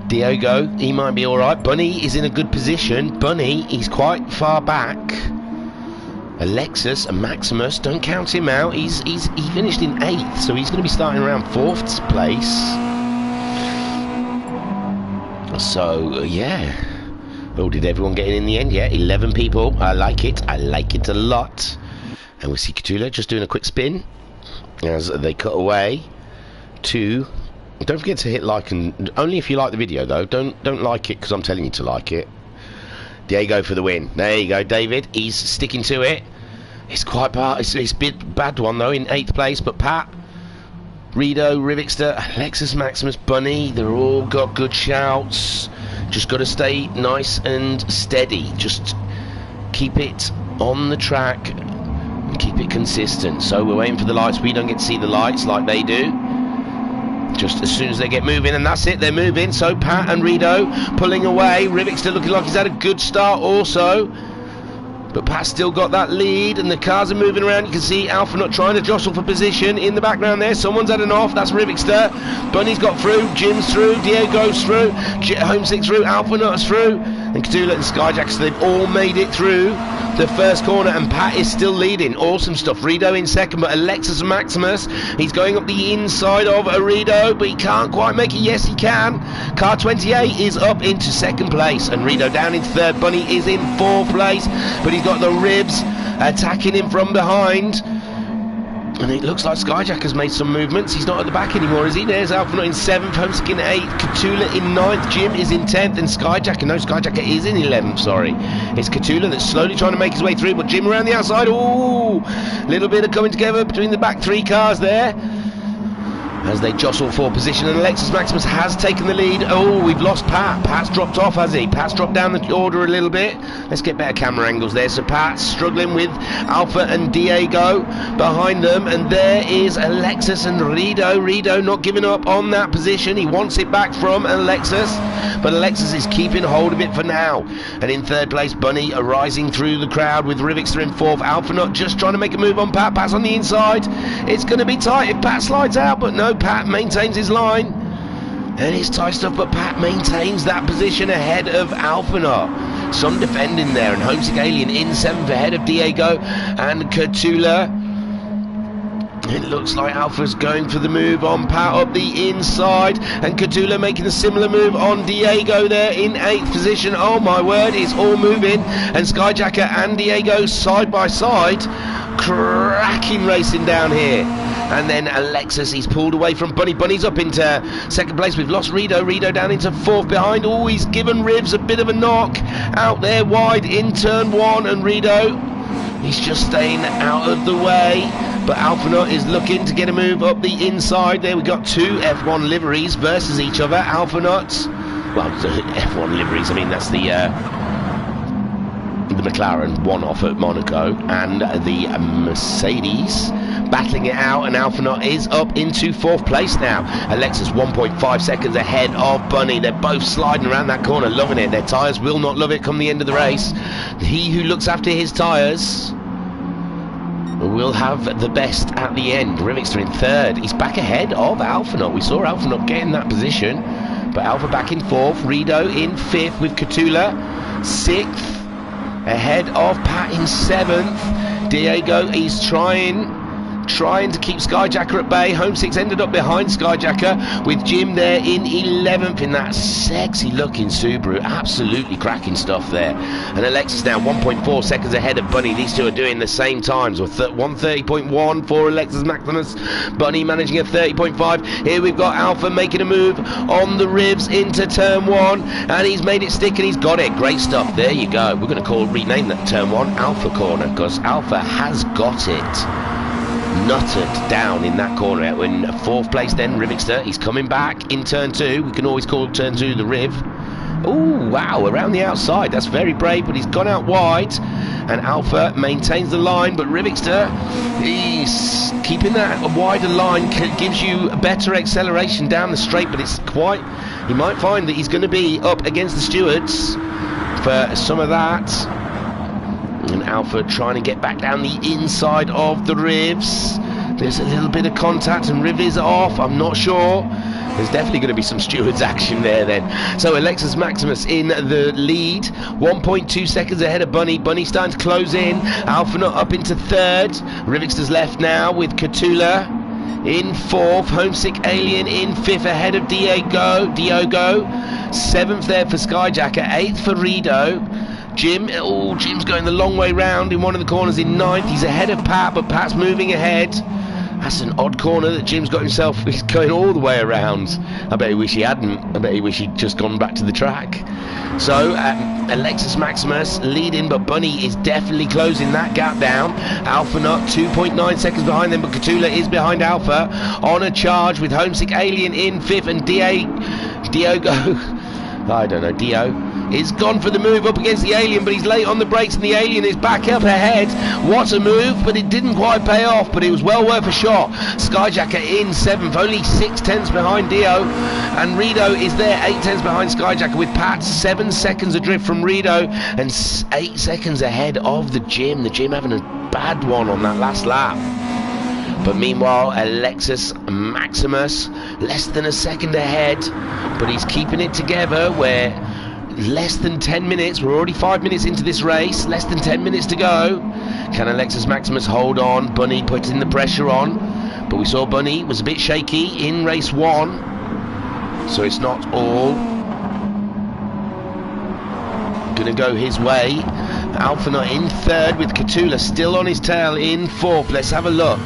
Diego, he might be alright. Bunny is in a good position. Bunny, he's quite far back. Alexis and Maximus, don't count him out. He finished in 8th, so he's going to be starting around 4th place. So, yeah. Oh, did everyone get in the end? Yeah, 11 people. I like it. I like it a lot. And we see Cthulhu just doing a quick spin as they cut away. Don't forget to hit like, and only if you like the video though. Don't like it because I'm telling you to like it. Diego for the win. There you go, David. He's sticking to it. It's quite bad. It's a bad one though in 8th place. But Pat, Rido, Wrxc, Alexis, Maximus, Bunny, they're all got good shouts. Just got to stay nice and steady. Just keep it on the track and keep it consistent. So we're waiting for the lights. We don't get to see the lights like they do. just as soon as they get moving, and that's it, they're moving. So Pat and Rido pulling away. Wrxc still looking like he's had a good start also, but Pat's still got that lead, and the cars are moving around. You can see Alpha not trying to jostle for position in the background there. Someone's had an off. That's Wrxc. Bunny's got through. Jim's through. Diego's through. Homesick's through. Alpha Nut's through. And Cthulhu and Skyjack, so they've all made it through the first corner, and Pat is still leading. Awesome stuff. Rido in second, but Alexis Maximus, he's going up the inside of Rido, but he can't quite make it. Yes, he can. Car 28 is up into second place, and Rido down in third. Bunny is in fourth place, but he's got the ribs attacking him from behind. And it looks like Skyjack has made some movements. He's not at the back anymore, is he? There's Alpha Nut in 7th, Homesick in 8th, Cthulhu in 9th, Jim is in 10th, and Skyjacker, no, Skyjacker is in 11th, sorry. It's Cthulhu that's slowly trying to make his way through, but Jim around the outside, ooh! Little bit of coming together between the back 3 cars there, as they jostle for position, and Alexis Maximus has taken the lead. Oh, we've lost Pat. Pat's dropped off, has he? Pat's dropped down the order a little bit. Let's get better camera angles there. So Pat's struggling with Alpha and Diego behind them, and there is Alexis and Rido. Rido not giving up on that position. He wants it back from Alexis, but Alexis is keeping hold of it for now. And in third place, Bunny rising through the crowd with Wrxc in 4th. Alpha not just trying to make a move on Pat. Pat's on the inside. It's going to be tight if Pat slides out, but no, Pat maintains his line, and it's tight stuff, but Pat maintains that position ahead of Alphanot. Some defending there, and Homesick Alien in 7th ahead of Diego and Cthulhu. It looks like Alpha's going for the move on Pat up the inside, and Cthulhu making a similar move on Diego there in 8th position. Oh my word, it's all moving, and Skyjacker and Diego side by side, cracking racing down here. And then Alexis, he's pulled away from Bunny. Bunny's up into 2nd place. We've lost Rido. Rido down into 4th behind. Oh, he's given Rivs a bit of a knock out there wide in turn 1, and Rido, he's just staying out of the way. But Alphanut is looking to get a move up the inside. There we got 2 F1 liveries versus each other. Alphanuts, well, F1 liveries, I mean that's the McLaren, one off at Monaco, and the Mercedes battling it out, and Alphanut is up into 4th place now. Alexis 1.5 seconds ahead of Bunny. They're both sliding around that corner, loving it. Their tyres will not love it come the end of the race. He who looks after his tyres will have the best at the end. Wrxc in 3rd. He's back ahead of Alphanut. We saw Alphanut get in that position, but Alpha back in 4th. Rido in 5th with Cthulhu 6th. Ahead of Pat in 7th. Diego, he's trying to keep Skyjacker at bay. Homesick's ended up behind Skyjacker with Jim there in 11th in that sexy looking Subaru. Absolutely cracking stuff there. And Alexis now 1.4 seconds ahead of Bunny. These two are doing the same times, with 1:30.1 for Alexis Maximus, Bunny managing a 30.5. Here we've got Alpha making a move on the ribs into turn 1, and he's made it stick, and he's got it. Great stuff. There you go. We're going to rename that turn 1 Alpha Corner, because Alpha has got it nutted down in that corner. In 4th place then Wrxc, he's coming back in turn 2. We can always call turn 2 the Riv. Oh wow, around the outside, that's very brave, but he's gone out wide, and Alpha maintains the line, but Wrxc, he's keeping that wider line, gives you better acceleration down the straight, but it's quite, he might find that he's going to be up against the stewards for some of that. And Alpha trying to get back down the inside of the ribs. There's a little bit of contact, and Riv is off. I'm not sure. There's definitely going to be some stewards action there then. So Alexis Maximus in the lead, 1.2 seconds ahead of Bunny. Bunny starting to close in. Alpha not up into 3rd. Wrxc's left now with Cthulhu in 4th. Homesick Alien in 5th ahead of Diogo. 7th there for Skyjacker. 8th for Rido. Jim, oh, Jim's going the long way round in one of the corners in 9th. He's ahead of Pat, but Pat's moving ahead. That's an odd corner that Jim's got himself. He's going all the way around. I bet he wish he hadn't. I bet he wish he'd just gone back to the track. So Alexis Maximus leading, but Bunny is definitely closing that gap down. Alpha not 2.9 seconds behind them, but Cthulhu is behind Alpha on a charge with Homesick Alien in 5th, and Diogo, I don't know, Dio is gone for the move up against the Alien, but he's late on the brakes and the Alien is back up ahead. What a move, but it didn't quite pay off, but it was well worth a shot. Skyjacker in 7th, only 6 tenths behind Dio, and Rito is there 8 tenths behind Skyjacker, with Pat 7 seconds adrift from Rito and 8 seconds ahead of the Jim. The Jim having a bad one on that last lap. But meanwhile, Alexis Maximus less than a second ahead, but he's keeping it together. Where less than 10 minutes, we're already 5 minutes into this race, less than 10 minutes to go. Can Alexis Maximus hold on? Bunny putting the pressure on, but we saw Bunny was a bit shaky in race 1, so it's not all gonna go his way. Alphanut in 3rd, with Catula still on his tail in 4th. Let's have a look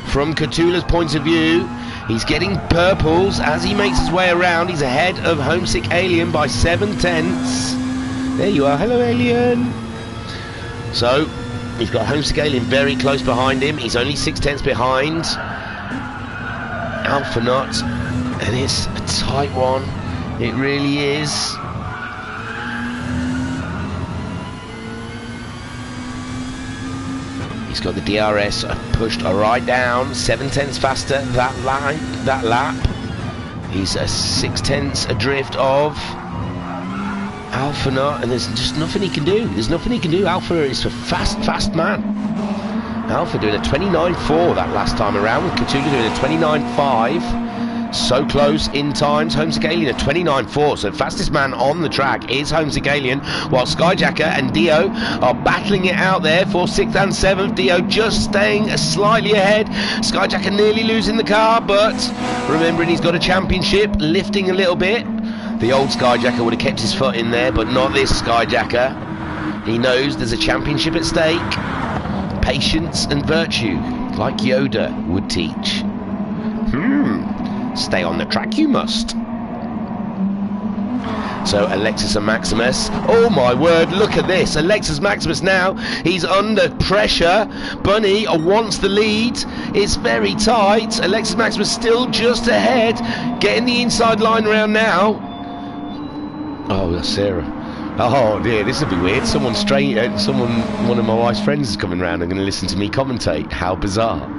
from Catula's point of view. He's getting purples as he makes his way around. He's ahead of Homesick Alien by 7 tenths. There you are, hello Alien. So he's got Homesick Alien very close behind him. He's only 6 tenths behind Alphanut, and it's a tight one, it really is. He's got the DRS pushed right down, 7 tenths faster that lap. He's a 6 tenths adrift of Alphanut, and there's just nothing he can do. There's nothing he can do. Alpha is a fast man. Alpha doing a 29.4 that last time around, with Catula doing a 29.5. So close in times. Homesick Alien a 29.4, so fastest man on the track is Homesick Alien, while Skyjacker and Dio are battling it out there for 6th and 7th. Dio just staying slightly ahead. Skyjacker nearly losing the car, but remembering he's got a championship, lifting a little bit. The old Skyjacker would have kept his foot in there, but not this Skyjacker. He knows there's a championship at stake. Patience and virtue, like Yoda would teach. Stay on the track you must. So Alexis and Maximus, oh my word, look at this. Alexis Maximus now, he's under pressure. Bunny wants the lead. It's very tight. Alexis Maximus still just ahead, getting the inside line around now. Oh, that's Sarah. Oh dear, this will be weird. One of my wife's friends is coming round and going to listen to me commentate. How bizarre.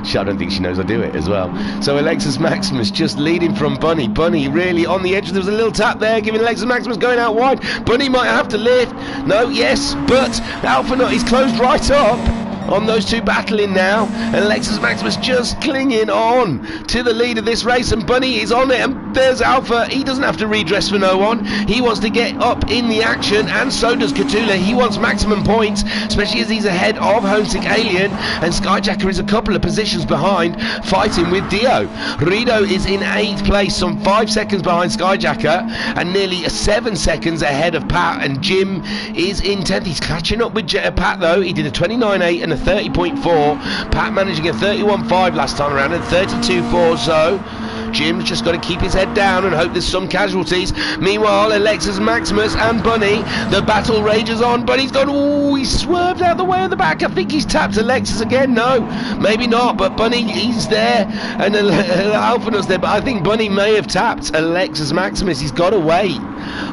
I don't think she knows I do it as well. So Alexis Maximus just leading from Bunny. Bunny really on the edge. There was a little tap there, giving Alexis Maximus going out wide. Bunny might have to lift. No, yes, but Alphanut is closed right up on those two battling now, and Alexis Maximus just clinging on to the lead of this race, and Bunny is on it, and there's Alpha. He doesn't have to redress for no one. He wants to get up in the action, and so does Catula. He wants maximum points, especially as he's ahead of Homesick Alien, and Skyjacker is a couple of positions behind, fighting with Dio. Rito is in 8th place, some 5 seconds behind Skyjacker, and nearly 7 seconds ahead of Pat, and Jim is in 10th. He's catching up with Pat though. He did a 29.8 and a 30.4. Pat managing a 31.5 last time around and 32.4, so Jim's just got to keep his head down and hope there's some casualties. Meanwhile, Alexis Maximus and Bunny, the battle rages on. Bunny's gone, ooh, he swerved out the way of the back. I think he's tapped Alexis again. No, maybe not, but Bunny, he's there, and Alphanut's there, but I think Bunny may have tapped Alexis Maximus. He's got away.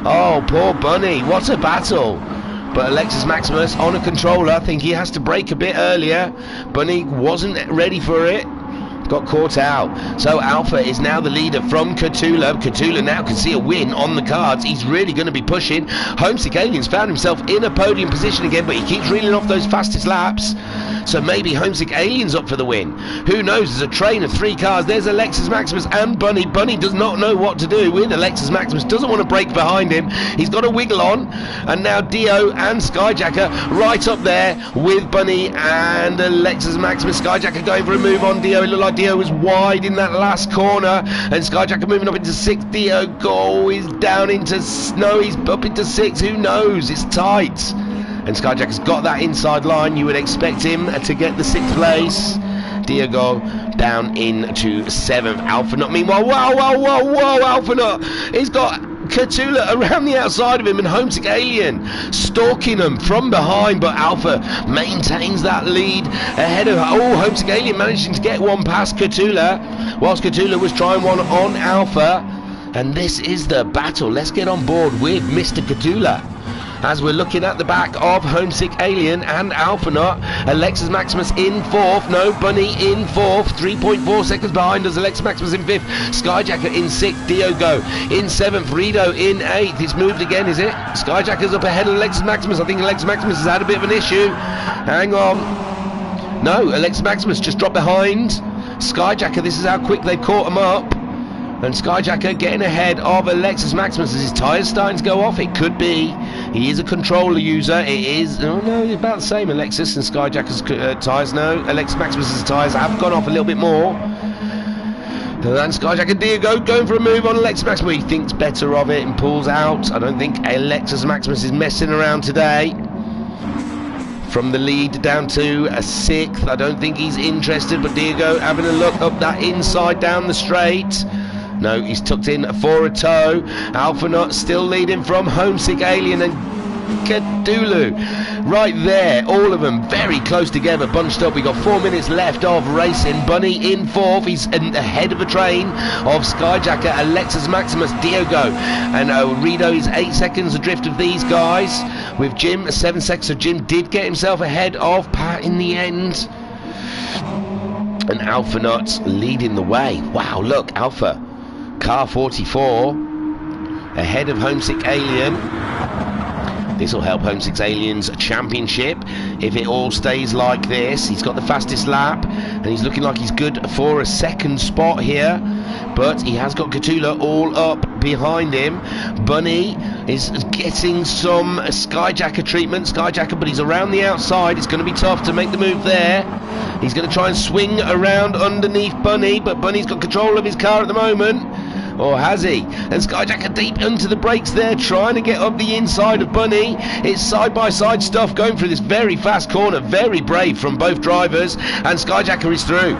Oh, poor Bunny, what a battle. But Alexis Maximus on a controller. I think he has to brake a bit earlier. Bunny wasn't ready for it. Got caught out. So Alpha is now the leader from Catula. Catula now can see a win on the cards. He's really going to be pushing. Homesick Alien's found himself in a podium position again, but he keeps reeling off those fastest laps. So maybe Homesick Alien's up for the win. Who knows? There's a train of 3 cars. There's Alexis Maximus and Bunny. Bunny does not know what to do with Alexis Maximus. Doesn't want to brake behind him. He's got a wiggle on. And now Dio and Skyjacker right up there with Bunny and Alexis Maximus. Skyjacker going for a move on Dio. It looked like Dio was wide in that last corner. And Skyjacker moving up into 6th. Dio is down into... No, he's up into 6th. Who knows? It's tight. And Skyjacker's got that inside line. You would expect him to get the 6th place. Diego down into 7th. Alphanut, meanwhile, whoa, Alphanut. He's got Catula around the outside of him, and Homesick Alien stalking him from behind, but Alpha maintains that lead ahead of... Oh, Homesick Alien managing to get one past Catula, whilst Catula was trying one on Alpha. And this is the battle. Let's get on board with Mr. Catula. As we're looking at the back of Homesick Alien and Alphanaut. Alexis Maximus in 4th. No, Bunny in 4th. 3.4 seconds behind us. Alexis Maximus in 5th. Skyjacker in 6th. Diogo in 7th. Rito in 8th. It's moved again, is it? Skyjacker's up ahead of Alexis Maximus. I think Alexis Maximus has had a bit of an issue. Hang on. No, Alexis Maximus just dropped behind. Skyjacker, this is how quick they've caught him up. And Skyjacker getting ahead of Alexis Maximus as his tyres starting to go off. It could be. He is a controller user. It is. Oh no, it's about the same. Alexis and Skyjacker's tyres. No, Alexis Maximus's tyres have gone off a little bit more. And Skyjacker Diogo going for a move on Alexis Maximus. He thinks better of it and pulls out. I don't think Alexis Maximus is messing around today. From the lead down to a 6th. I don't think he's interested, but Diogo having a look up that inside down the straight. No, he's tucked in for a toe. Alphanaut still leading from Homesick Alien and Cthulhu. Right there, all of them very close together, bunched up. We got 4 minutes left of racing. Bunny in 4th. He's ahead of a train of Skyjacker, Alexis Maximus, Diogo, and Rito is 8 seconds adrift of these guys. With Jim 7 seconds. So Jim did get himself ahead of Pat in the end. And Alphanaut leading the way. Wow, look, Alpha. Car 44 ahead of Homesick Alien. This will help Homesick Alien's championship if it all stays like this. He's got the fastest lap and he's looking like he's good for a 2nd spot here, but he has got Cthulhu all up behind him. Bunny is getting some Skyjacker treatment. Skyjacker, but he's around the outside. It's going to be tough to make the move there. He's going to try and swing around underneath Bunny, but Bunny's got control of his car at the moment. Or has he? And Skyjacker deep into the brakes there, trying to get up the inside of Bunny. It's side-by-side stuff going through this very fast corner. Very brave from both drivers. And Skyjacker is through.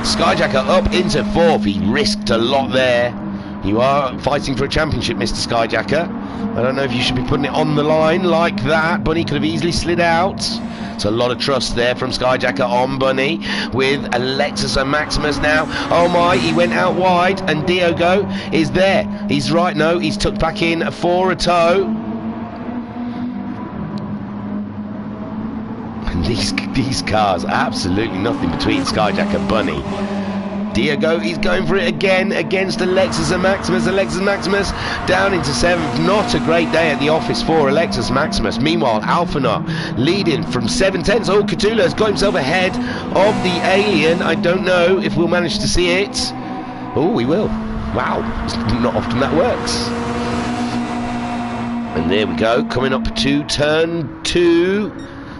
Skyjacker up into 4th. He risked a lot there. You are fighting for a championship, Mr. Skyjacker. I don't know if you should be putting it on the line like that. Bunny could have easily slid out. It's a lot of trust there from Skyjacker on Bunny with Alexis and Maximus now. Oh my, he went out wide and Diogo is there. He's right, no, he's tucked back in for a toe. And these cars, absolutely nothing between Skyjacker and Bunny. Diogo, he's going for it again against Alexis and Maximus. Alexis Maximus down into 7th. Not a great day at the office for Alexis Maximus. Meanwhile, Alphanaut leading from 7/10. Oh, Cthulhu has got himself ahead of the Alien. I don't know if we'll manage to see it. Oh, we will. Wow, it's not often that works. And there we go, coming up to turn 2.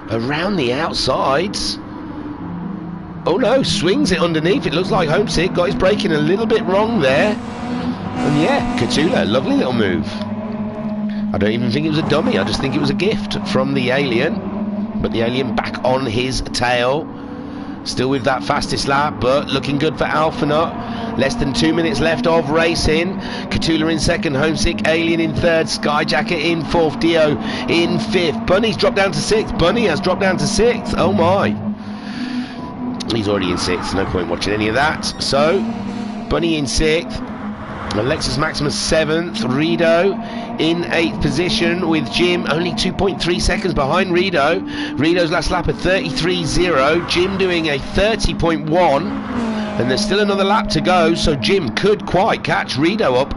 Around the outsides. Oh no, swings it underneath. It looks like Homesick got his braking a little bit wrong there. And yeah, Cthulhu, lovely little move. I don't even think it was a dummy. I just think it was a gift from the Alien. But the Alien back on his tail. Still with that fastest lap, but looking good for Alphanaut. Less than 2 minutes left of racing. Cthulhu in 2nd, Homesick Alien in 3rd, Skyjacker in 4th, Dio in 5th. Bunny's dropped down to 6th. Bunny has dropped down to 6th. Oh my. He's already in 6th, no point watching any of that. So, Bunny in 6th, Alexis Maximus 7th, Rito in 8th position with Jim only 2.3 seconds behind Rito. Rito's last lap at 33.0, Jim doing a 30.1, and there's still another lap to go, so Jim could quite catch Rito up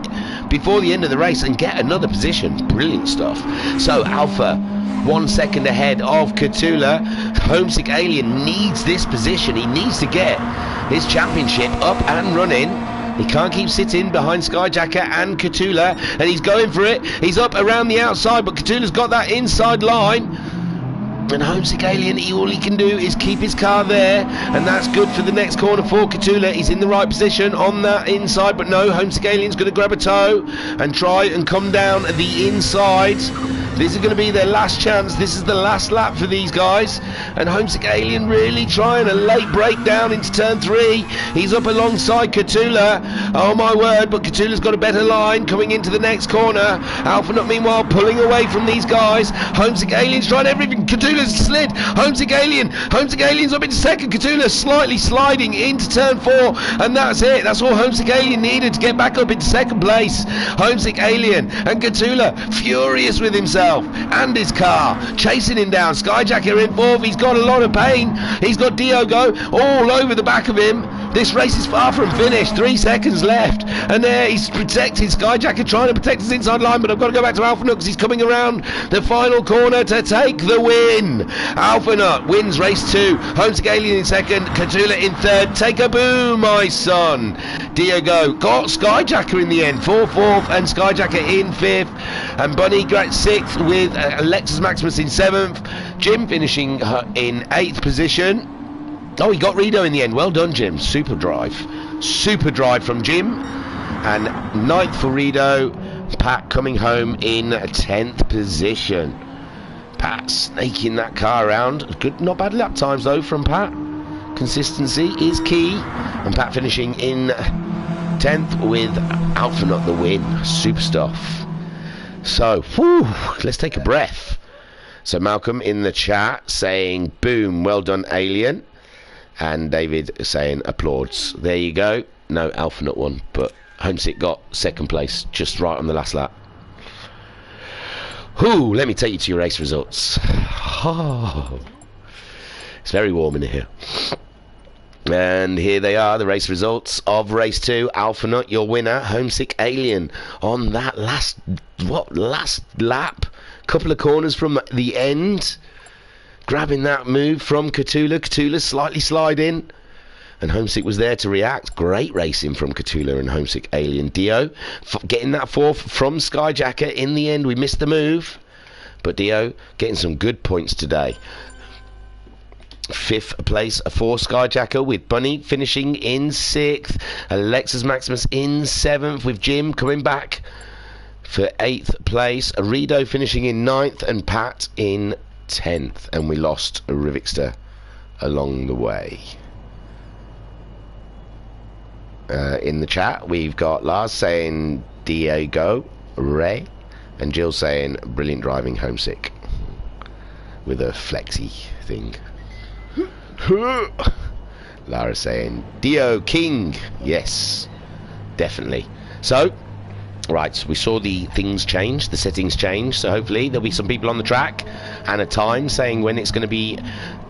before the end of the race and get another position. Brilliant stuff. So, Alpha 1 second ahead of Cthulhu. Homesick Alien needs this position. He needs to get his championship up and running. He can't keep sitting behind Skyjacker and Cthulhu, and he's going for it. He's up around the outside, but Cthulhu's got that inside line. And Homesick Alien, all he can do is keep his car there, and that's good for the next corner for Cthulhu. He's in the right position on that inside, but no, Homesick Alien's going to grab a toe and try and come down the inside. This is going to be their last chance. This is the last lap for these guys. And Homesick Alien really trying a late breakdown into turn 3. He's up alongside Cthulhu. Oh my word, but Cthulhu's got a better line coming into the next corner. Alphanaut meanwhile pulling away from these guys. Homesick Alien's trying everything second. Cthulhu's slid. Homesick Alien's up into second. Cthulhu slightly sliding into turn 4, and that's it. That's all Homesick Alien needed to get back up into second place. Homesick Alien and Cthulhu furious with himself and his car, chasing him down. Skyjacker in 4th. He's got a lot of pain. He's got Diogo all over the back of him. This race is far from finished. 3 seconds left, and there he's protecting Skyjacker, trying to protect his inside line, but I've got to go back to Alphanut because he's coming around the final corner to take the win. Alphanut wins race 2. Homesick Alien in second, Cthulhu in third. Take a boom, my son. Diogo got Skyjacker in the end, 4th, and Skyjacker in 5th, and Bunny got 6th with Alexis Maximus in 7th. Jim finishing in 8th position. Oh, he got Rido in the end. Well done, Jim. Super drive from Jim. And 9th for Rido. Pat coming home in 10th position. Pat snaking that car around. Good, not bad lap times though from Pat. Consistency is key. And Pat finishing in 10th with Alphanut the win. Super stuff. So, whew, let's take a breath. So Malcolm in the chat saying, boom, well done, Alien. And David saying applauds. There you go. No, Alphanut won, but Homesick got second place just right on the last lap. Whoo, let me take you to your race results. Oh, it's very warm in here. And here they are, the race results of race 2. Alphanut, your winner. Homesick Alien on that last lap. Couple of corners from the end. Grabbing that move from Cthulhu. Cthulhu slightly sliding. And Homesick was there to react. Great racing from Cthulhu and Homesick Alien. Dio getting that 4th from Skyjacker. In the end, we missed the move. But Dio getting some good points today. 5th place for Skyjacker, with Bunny finishing in 6th. Alexis Maximus in 7th, with Jim coming back for 8th place. Arido finishing in 9th, and Pat in 10th, and we lost Wrxc along the way. In the chat we've got Lars saying Diego Ray, and Jill saying brilliant driving, Homesick, with a flexi thing. Lara saying Dio King, yes, definitely. So right, we saw the things change, the settings change, so hopefully there'll be some people on the track and a time saying when it's going to be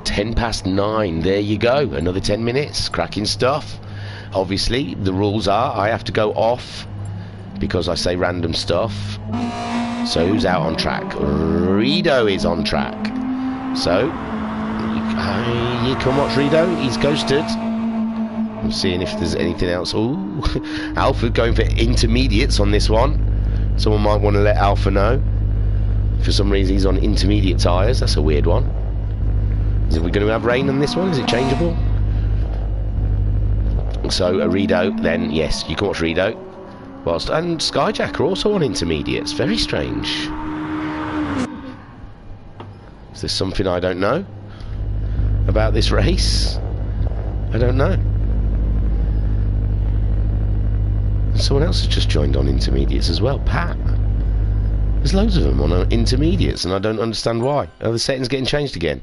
9:10. There you go, another 10 minutes, cracking stuff. Obviously the rules are I have to go off because I say random stuff. So who's out on track? Rido is on track, so you can watch Rido, he's ghosted. I'm seeing if there's anything else. Ooh, Alpha going for intermediates on this one. Someone might want to let Alpha know. For some reason he's on intermediate tyres. That's a weird one. Is we going to have rain on this one? Is it changeable? So Rido, then yes, you can watch Rido. Whilst, and Skyjacker also on intermediates. Very strange. Is there something I don't know about this race? I don't know. Someone else has just joined on intermediates as well. Pat. There's loads of them on intermediates, and I don't understand why. Are the settings getting changed again?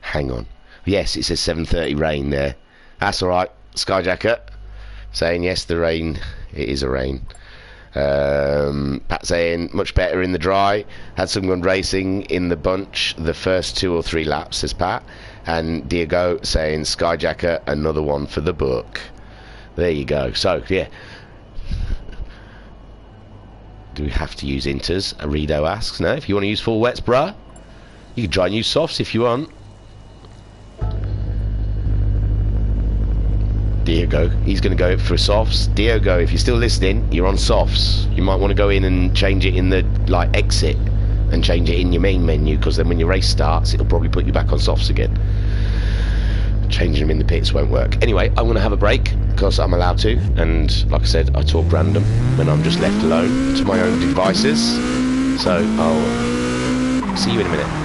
Hang on. Yes, it says 7:30 rain there. That's alright. Skyjacker saying yes, the rain. It is a rain. Pat saying much better in the dry. Had some good racing in the bunch the first 2 or 3 laps, says Pat. And Diego saying Skyjacker, another one for the book. There you go. So yeah, do we have to use inters? Arido asks. No, if you want to use full wets, bruh, you can try and use softs if you want. Diego, he's going to go for softs. Diego, if you're still listening, you're on softs. You might want to go in and change it in the exit and change it in your main menu, because then when your race starts it'll probably put you back on softs again. Changing them in the pits won't work. Anyway, I'm going to have a break because I'm allowed to, and like I said, I talk random when I'm just left alone to my own devices. So I'll see you in a minute.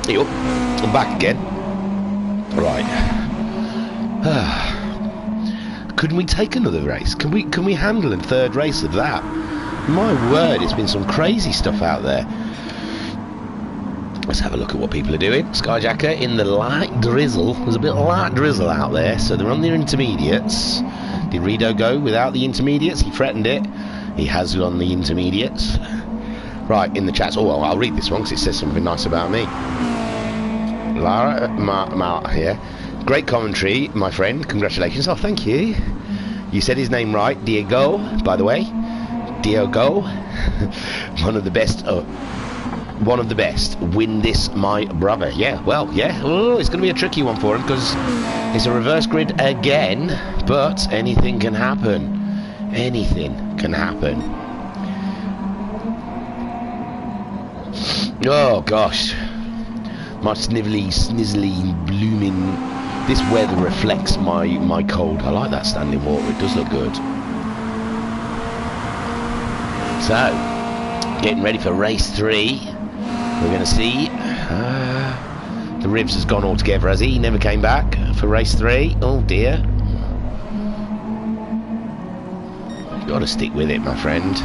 Yup, I'm back again. Right. Couldn't we take another race? Can we handle a third race of that? My word, it's been some crazy stuff out there. Let's have a look at what people are doing. Skyjacker in the light drizzle. There's a bit of light drizzle out there, so they're on their intermediates. Did Rido go without the intermediates? He threatened it. He has on the intermediates. Right, in the chats. Oh, well, I'll read this one because it says something nice about me. Lara here. Great commentary, my friend. Congratulations. Oh, thank you. You said his name right. Diego, by the way. Diego. One of the best. One of the best. Win this, my brother. Yeah, well, yeah. Oh, it's going to be a tricky one for him because it's a reverse grid again. But anything can happen. Anything can happen. Oh, gosh. My snizzly, blooming... This weather reflects my cold. I like that standing water. It does look good. So, getting ready for race 3. We're going to see... the ribs has gone all together, has he? He never came back for race 3. Oh, dear. You've got to stick with it, my friend.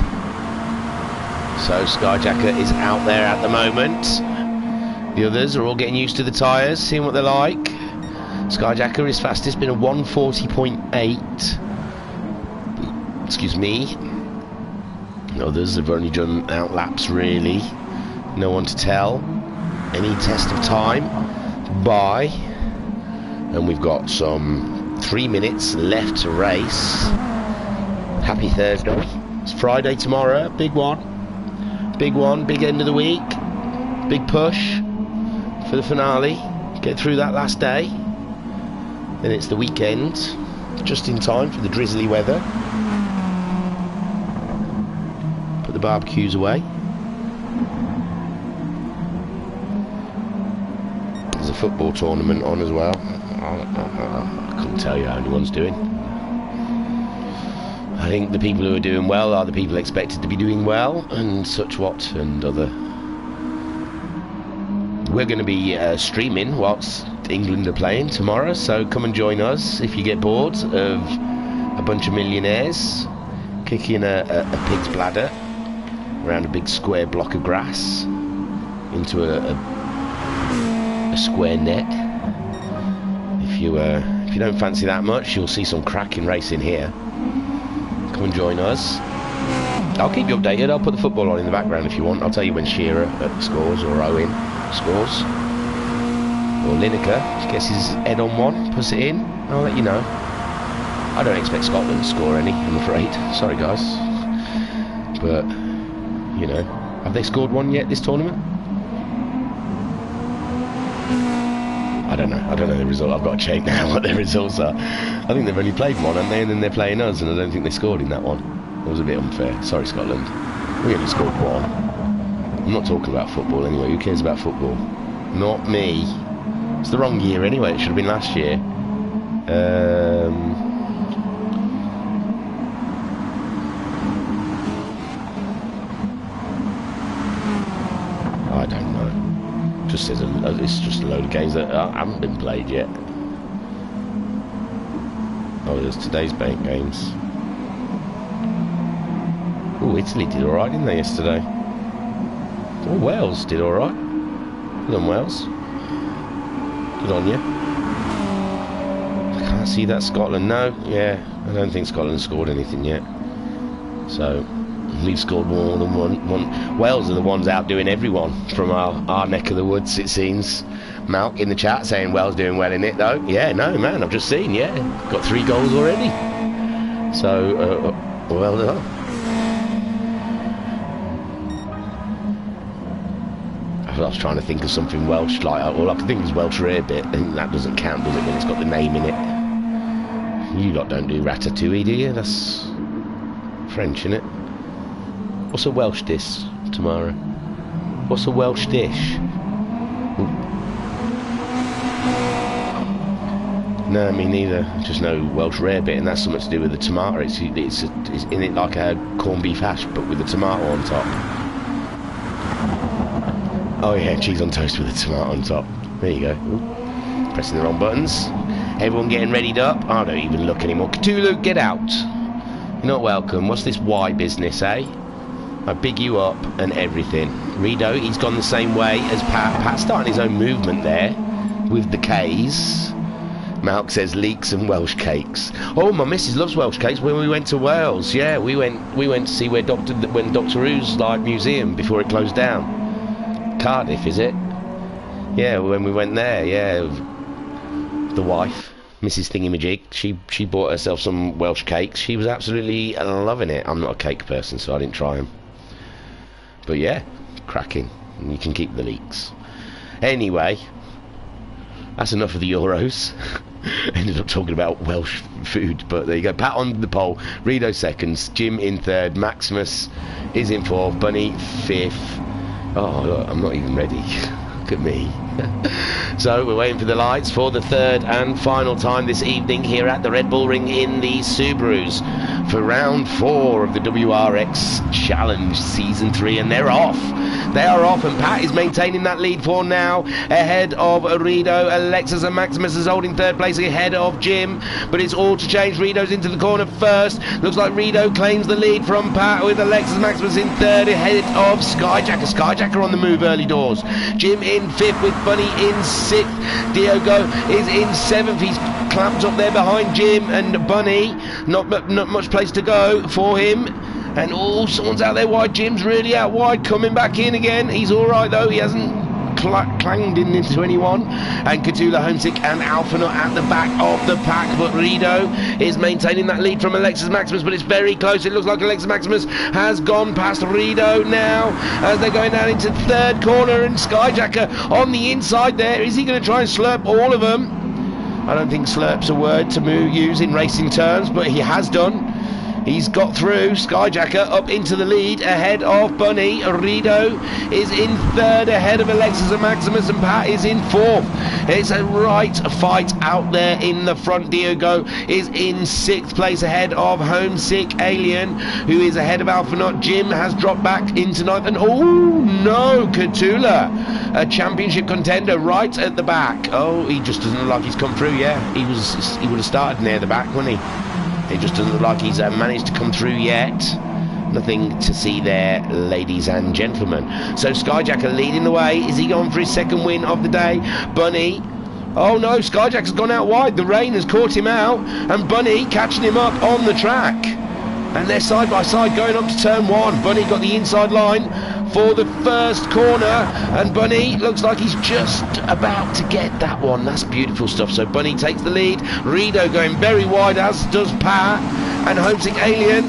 So, Skyjacker is out there at the moment. The others are all getting used to the tyres, seeing what they're like. Skyjacker is fastest, been a 140.8. Excuse me. The others have only done out laps, really. No one to tell. Any test of time. Bye. And we've got some 3 minutes left to race. Happy Thursday. It's Friday tomorrow. Big one. Big one. Big end of the week. Big push for the finale. Get through that last day. Then it's the weekend. Just in time for the drizzly weather. Put the barbecues away. There's a football tournament on as well. I couldn't tell you how anyone's doing. I think the people who are doing well are the people expected to be doing well, and such what, and other. We're going to be streaming whilst England are playing tomorrow, so come and join us if you get bored of a bunch of millionaires kicking a pig's bladder around a big square block of grass into a square net. If you don't fancy that much, you'll see some cracking racing here. Come and join us. I'll keep you updated. I'll put the football on in the background if you want. I'll tell you when Shearer scores or Owen scores. Or Lineker gets his head on one, puts it in. I'll let you know. I don't expect Scotland to score any, I'm afraid. Sorry, guys. But, you know, have they scored one yet this tournament? I don't know the result. I've got to check now what their results are. I think they've only played one, haven't they? And then they're playing us, and I don't think they scored in that one. It was a bit unfair. Sorry, Scotland. We only scored one. I'm not talking about football anyway. Who cares about football? Not me. It's the wrong year anyway. It should have been last year. I don't know. Just says it's just a load of games that haven't been played yet. Oh, there's today's bank games. Oh, Italy did all right, didn't they, yesterday? Oh, Wales did all right. Good on Wales. Good on you. I can't see that Scotland. No, yeah, I don't think Scotland scored anything yet. So we've scored more than one. Wales are the ones outdoing everyone from our neck of the woods, it seems. Malk in the chat saying Wales doing well in it, though. Yeah, no, man, I've just seen, yeah. Got 3 goals already. So, well done. I was trying to think of something Welsh, like, all I can think is Welsh rarebit, and that doesn't count, does it, when it's got the name in it? You lot don't do ratatouille, do you? That's French, innit? What's a Welsh dish, Tamara? What's a Welsh dish? Ooh. No, me neither. Just know Welsh rarebit, and that's something to do with the tomato. It's in it like a corned beef hash, but with the tomato on top. Oh yeah, cheese on toast with a tomato on top. There you go. Ooh. Pressing the wrong buttons. Everyone getting readied up. I don't even look anymore. Cthulhu, get out. You're not welcome. What's this Y business, eh? I big you up and everything. Rido, he's gone the same way as Pat. Pat's starting his own movement there with the K's. Malk says leeks and Welsh cakes. Oh, my missus loves Welsh cakes. When we went to Wales, yeah, we went to see when Doctor Who's like museum before it closed down. Cardiff, is it? Yeah, when we went there, yeah. The wife, Mrs. Thingamajig, she bought herself some Welsh cakes. She was absolutely loving it. I'm not a cake person, so I didn't try them. But yeah, cracking. And you can keep the leeks. Anyway, that's enough of the Euros. Ended up talking about Welsh food, but there you go. Pat on the pole, Rido seconds, Jim in third, Maximus is in fourth, Bunny fifth. Oh, look, I'm not even ready. Look at me. So we're waiting for the lights for the third and final time this evening here at the Red Bull Ring in the Subarus for round 4 of the WRX Challenge Season 3, and they're off. They are off, and Pat is maintaining that lead for now, ahead of Rido. Alexis and Maximus is holding third place ahead of Jim, but it's all to change. Rido's into the corner first. Looks like Rido claims the lead from Pat, with Alexis and Maximus in third ahead of Skyjacker. Skyjacker on the move early doors. Jim in fifth with Bunny in sixth. Diogo is in seventh. He's clamped up there behind Jim and Bunny. Not much place to go for him. And someone's out there wide. Jim's really out wide, coming back in again. He's alright though, he hasn't clanged into anyone. And Cthulhu, Homesick and Alphanut at the back of the pack, but Rido is maintaining that lead from Alexis Maximus, but it's very close. It looks like Alexis Maximus has gone past Rido now as they're going down into third corner, and Skyjacker on the inside there. Is he going to try and slurp all of them? I don't think slurp's a word to use in racing terms, but he has done. He's got through. Skyjacker up into the lead ahead of Bunny. Rido is in third ahead of Alexis and Maximus, and Pat is in fourth. It's a right fight out there in the front. Diogo is in sixth place ahead of Homesick Alien, who is ahead of Alphanut. Jim has dropped back into ninth, and oh no, Cthulhu, a championship contender right at the back. Oh, he just doesn't look like he's come through. Yeah, he would have started near the back, wouldn't he? It just doesn't look like he's managed to come through yet. Nothing to see there, ladies and gentlemen. So Skyjacker leading the way. Is he going for his second win of the day? Bunny. Oh no, Skyjacker's gone out wide. The rain has caught him out. And Bunny catching him up on the track. And they're side by side going up to turn 1. Bunny got the inside line for the first corner, and Bunny looks like he's just about to get that one. That's beautiful stuff. So Bunny takes the lead. Rido going very wide, as does Pat and Homesick Alien.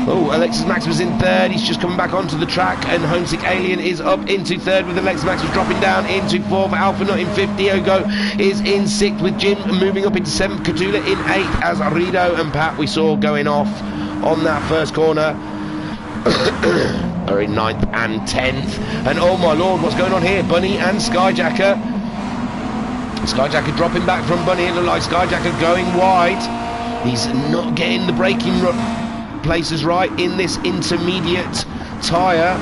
Oh, Alexis Max was in third. He's just coming back onto the track, and Homesick Alien is up into third, with Alexis Max was dropping down into fourth. Alphanut in fifth. Diogo is in sixth, with Jim moving up into seventh. Cthulhu in eighth, as Rido and Pat we saw going off on that first corner are in 9th and 10th. And oh my lord, what's going on here? Bunny and Skyjacker. Skyjacker dropping back from Bunny. It looked like Skyjacker going wide. He's not getting the braking places right in this intermediate tyre.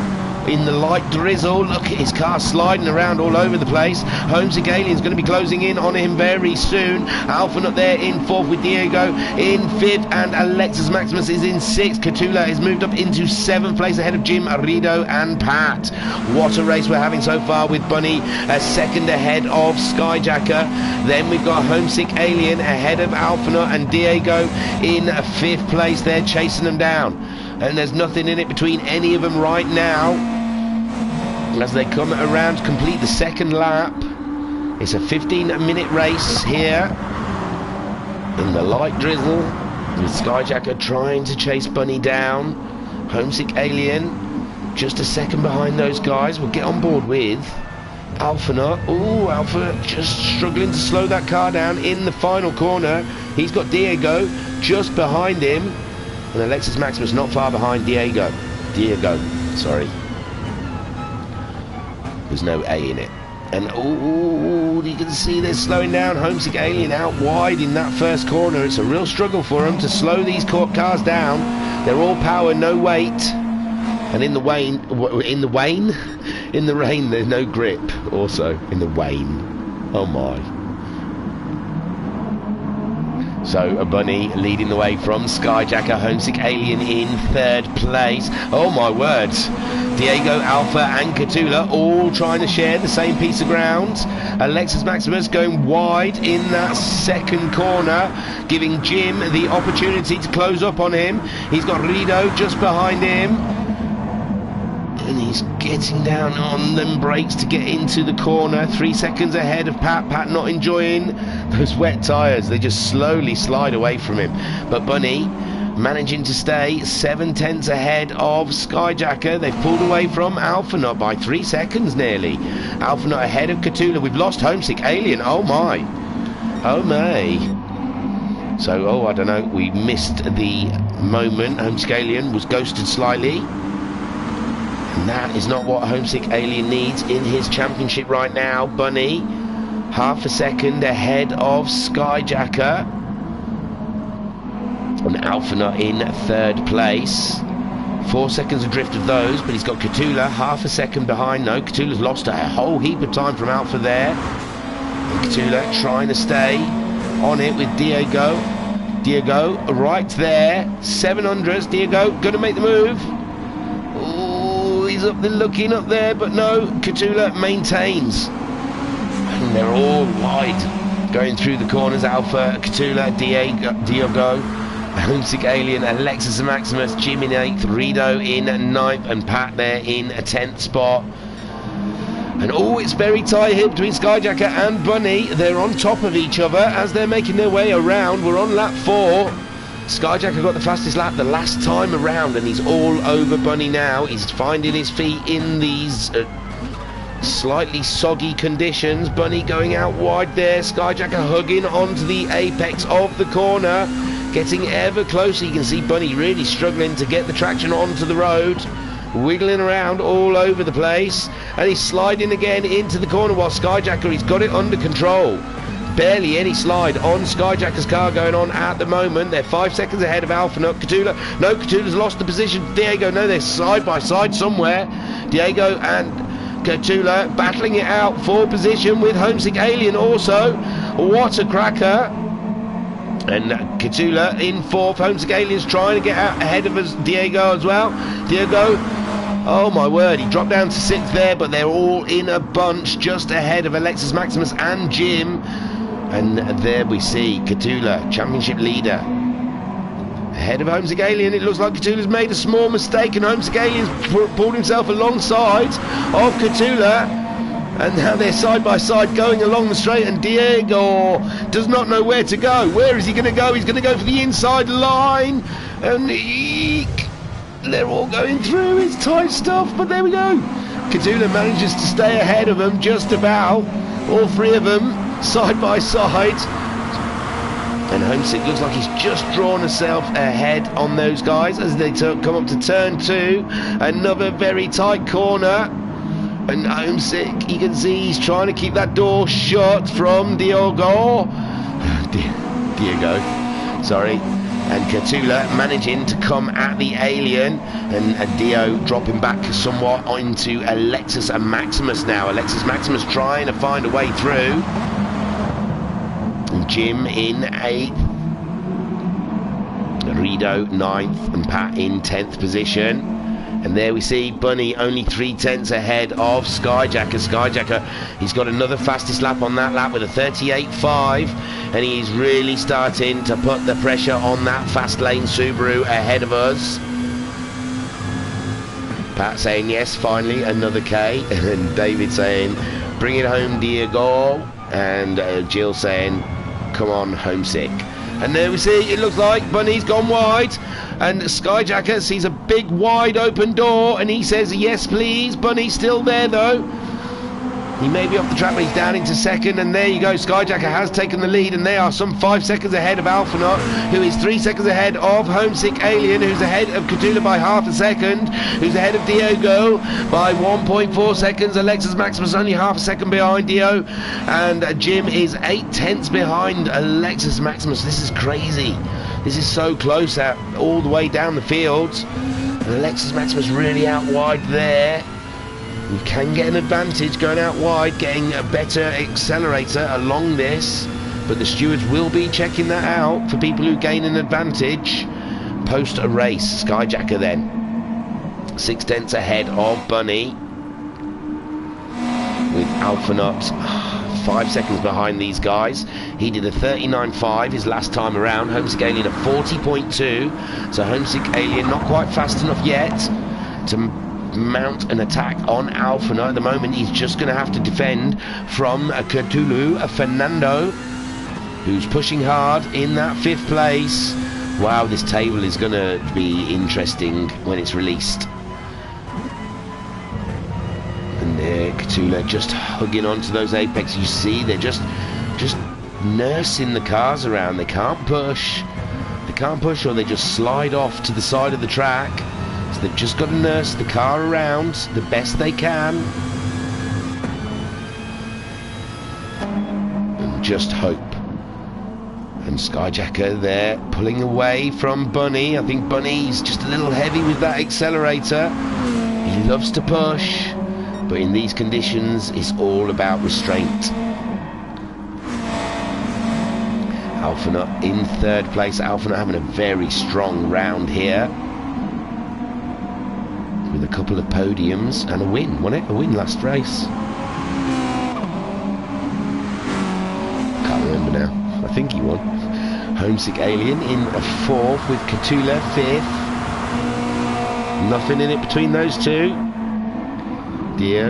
In the light drizzle, look at his car sliding around all over the place. Homesick Alien's going to be closing in on him very soon. Alphanut there in fourth, with Diego in fifth, and Alexis Maximus is in sixth. Cthulhu has moved up into seventh place ahead of Jim, Rido and Pat. What a race we're having so far, with Bunny a second ahead of Skyjacker. Then we've got Homesick Alien ahead of Alphanut, and Diego in fifth place. They're chasing them down, and there's nothing in it between any of them right now as they come around to complete the second lap. It's a 15-minute race here in the light drizzle, with Skyjacker trying to chase Bunny down. Homesick Alien just a second behind those guys. We'll get on board with Alphanut. Oh, Alpha just struggling to slow that car down in the final corner. He's got Diego just behind him, and Alexis Maximus not far behind Diego, sorry. There's no A in it. And oh, you can see they're slowing down. Homesick Alien out wide in that first corner. It's a real struggle for them to slow these cars down. They're all power, no weight. And in the rain, there's no grip. Also, in the wane. Oh my. So, a Bunny leading the way from Skyjacker, Homesick Alien in third place. Oh my word. Diego, Alpha and Catula all trying to share the same piece of ground. Alexis Maximus going wide in that second corner, giving Jim the opportunity to close up on him. He's got Rido just behind him. And he's getting down on them brakes to get into the corner. 3 seconds ahead of Pat. Pat not enjoying those wet tyres. They just slowly slide away from him. But Bunny managing to stay 7/10 ahead of Skyjacker. They've pulled away from Alphanut by 3 seconds nearly. Alphanut ahead of Catula. We've lost Homesick Alien. Oh my. Oh my. So, I don't know. We missed the moment. Homesick Alien was ghosted slightly. And that is not what Homesick Alien needs in his championship right now. Bunny, half a second ahead of Skyjacker. And Alphanut in third place. 4 seconds adrift of those, but he's got Catula half a second behind. No, Catula's lost a whole heap of time from Alpha there. And Catula trying to stay on it with Diego. Diego right there. 700s. Diego going to make the move. He's up there looking up there, but no, Catula maintains. And they're all wide going through the corners. Alpha, Catula, Diego, Homesick Alien, Alexis and Maximus, Jim in 8th, Rido in 9th, and Pat there in a 10th spot. And it's very tight here between Skyjacker and Bunny. They're on top of each other as they're making their way around. We're on lap 4. Skyjacker got the fastest lap the last time around, and he's all over Bunny now. He's finding his feet in these slightly soggy conditions. Bunny going out wide there. Skyjacker hugging onto the apex of the corner, getting ever closer. You can see Bunny really struggling to get the traction onto the road, wiggling around all over the place, and he's sliding again into the corner while Skyjacker, he's got it under control. Barely any slide on Skyjacker's car going on at the moment. They're 5 seconds ahead of Alphanut. Catula, no, Catula's lost the position. Diego, no, they're side by side somewhere. Diego and Catula battling it out for position with Homesick Alien also. What a cracker. And Catula in 4th. Homesick Alien's trying to get out ahead of us. Diego as well. Diego, oh my word, he dropped down to 6th there, but they're all in a bunch just ahead of Alexis Maximus and Jim. And there we see Catula, championship leader, ahead of Homesick Alien. It looks like Catula's made a small mistake, and Homesick Alien's pulled himself alongside of Catula. And now they're side by side going along the straight, and Diego does not know where to go. Where is he going to go? He's going to go for the inside line, and they're all going through. It's tight stuff, but there we go. Catula manages to stay ahead of them just about, all 3 of them side by side. And Homesick looks like he's just drawn himself ahead on those guys as they come up to turn 2. Another very tight corner. And Homesick, you can see he's trying to keep that door shut from Diego. Sorry. And Catula managing to come at the Alien, and Dio dropping back somewhat into Alexis and Maximus now. Alexis Maximus trying to find a way through. And Jim in 8th. Rido 9th, and Pat in 10th position. And there we see Bunny only 3/10 ahead of Skyjacker. Skyjacker, he's got another fastest lap on that lap with a 38.5, and he's really starting to put the pressure on that fast lane Subaru ahead of us. Pat saying yes, finally another K, and David saying bring it home Diego, and Jill saying come on Homesick. And there we see, it looks like Bunny's gone wide, and Skyjacker sees a big wide open door, and he says yes please. Bunny's still there though. He may be off the track, but he's down into 2nd, and there you go. Skyjacker has taken the lead, and they are some 5 seconds ahead of Alphanut, who is 3 seconds ahead of Homesick Alien, who's ahead of Catula by half a second, who's ahead of Diego by 1.4 seconds. Alexis Maximus only half a second behind Dio, and Jim is 8/10 behind Alexis Maximus. This is crazy. This is so close out all the way down the field. And Alexis Maximus really out wide there. We can get an advantage going out wide, getting a better accelerator along this, but the stewards will be checking that out for people who gain an advantage post a race. Skyjacker then 6 tenths ahead of Bunny, with Alphanut 5 seconds behind these guys. He did a 39.5 his last time around. Homesick Alien a 40.2. So Homesick Alien not quite fast enough yet to mount an attack on Alphanut. At the moment he's just going to have to defend from a Cthulhu, a Fernando, who's pushing hard in that 5th place. Wow, this table is going to be interesting when it's released. And there, Cthulhu just hugging onto those apex. You see, they're just nursing the cars around. They can't push. They can't push, or they just slide off to the side of the track. So they've just got to nurse the car around the best they can. And just hope. And Skyjacker there pulling away from Bunny. I think Bunny's just a little heavy with that accelerator. He loves to push, but in these conditions it's all about restraint. Alphanut in 3rd place. Alphanut having a very strong round here, with a couple of podiums and a win, wasn't it? A win last race. Can't remember now. I think he won. Homesick Alien in a 4th, with Cthulhu 5th. Nothing in it between those two. Dio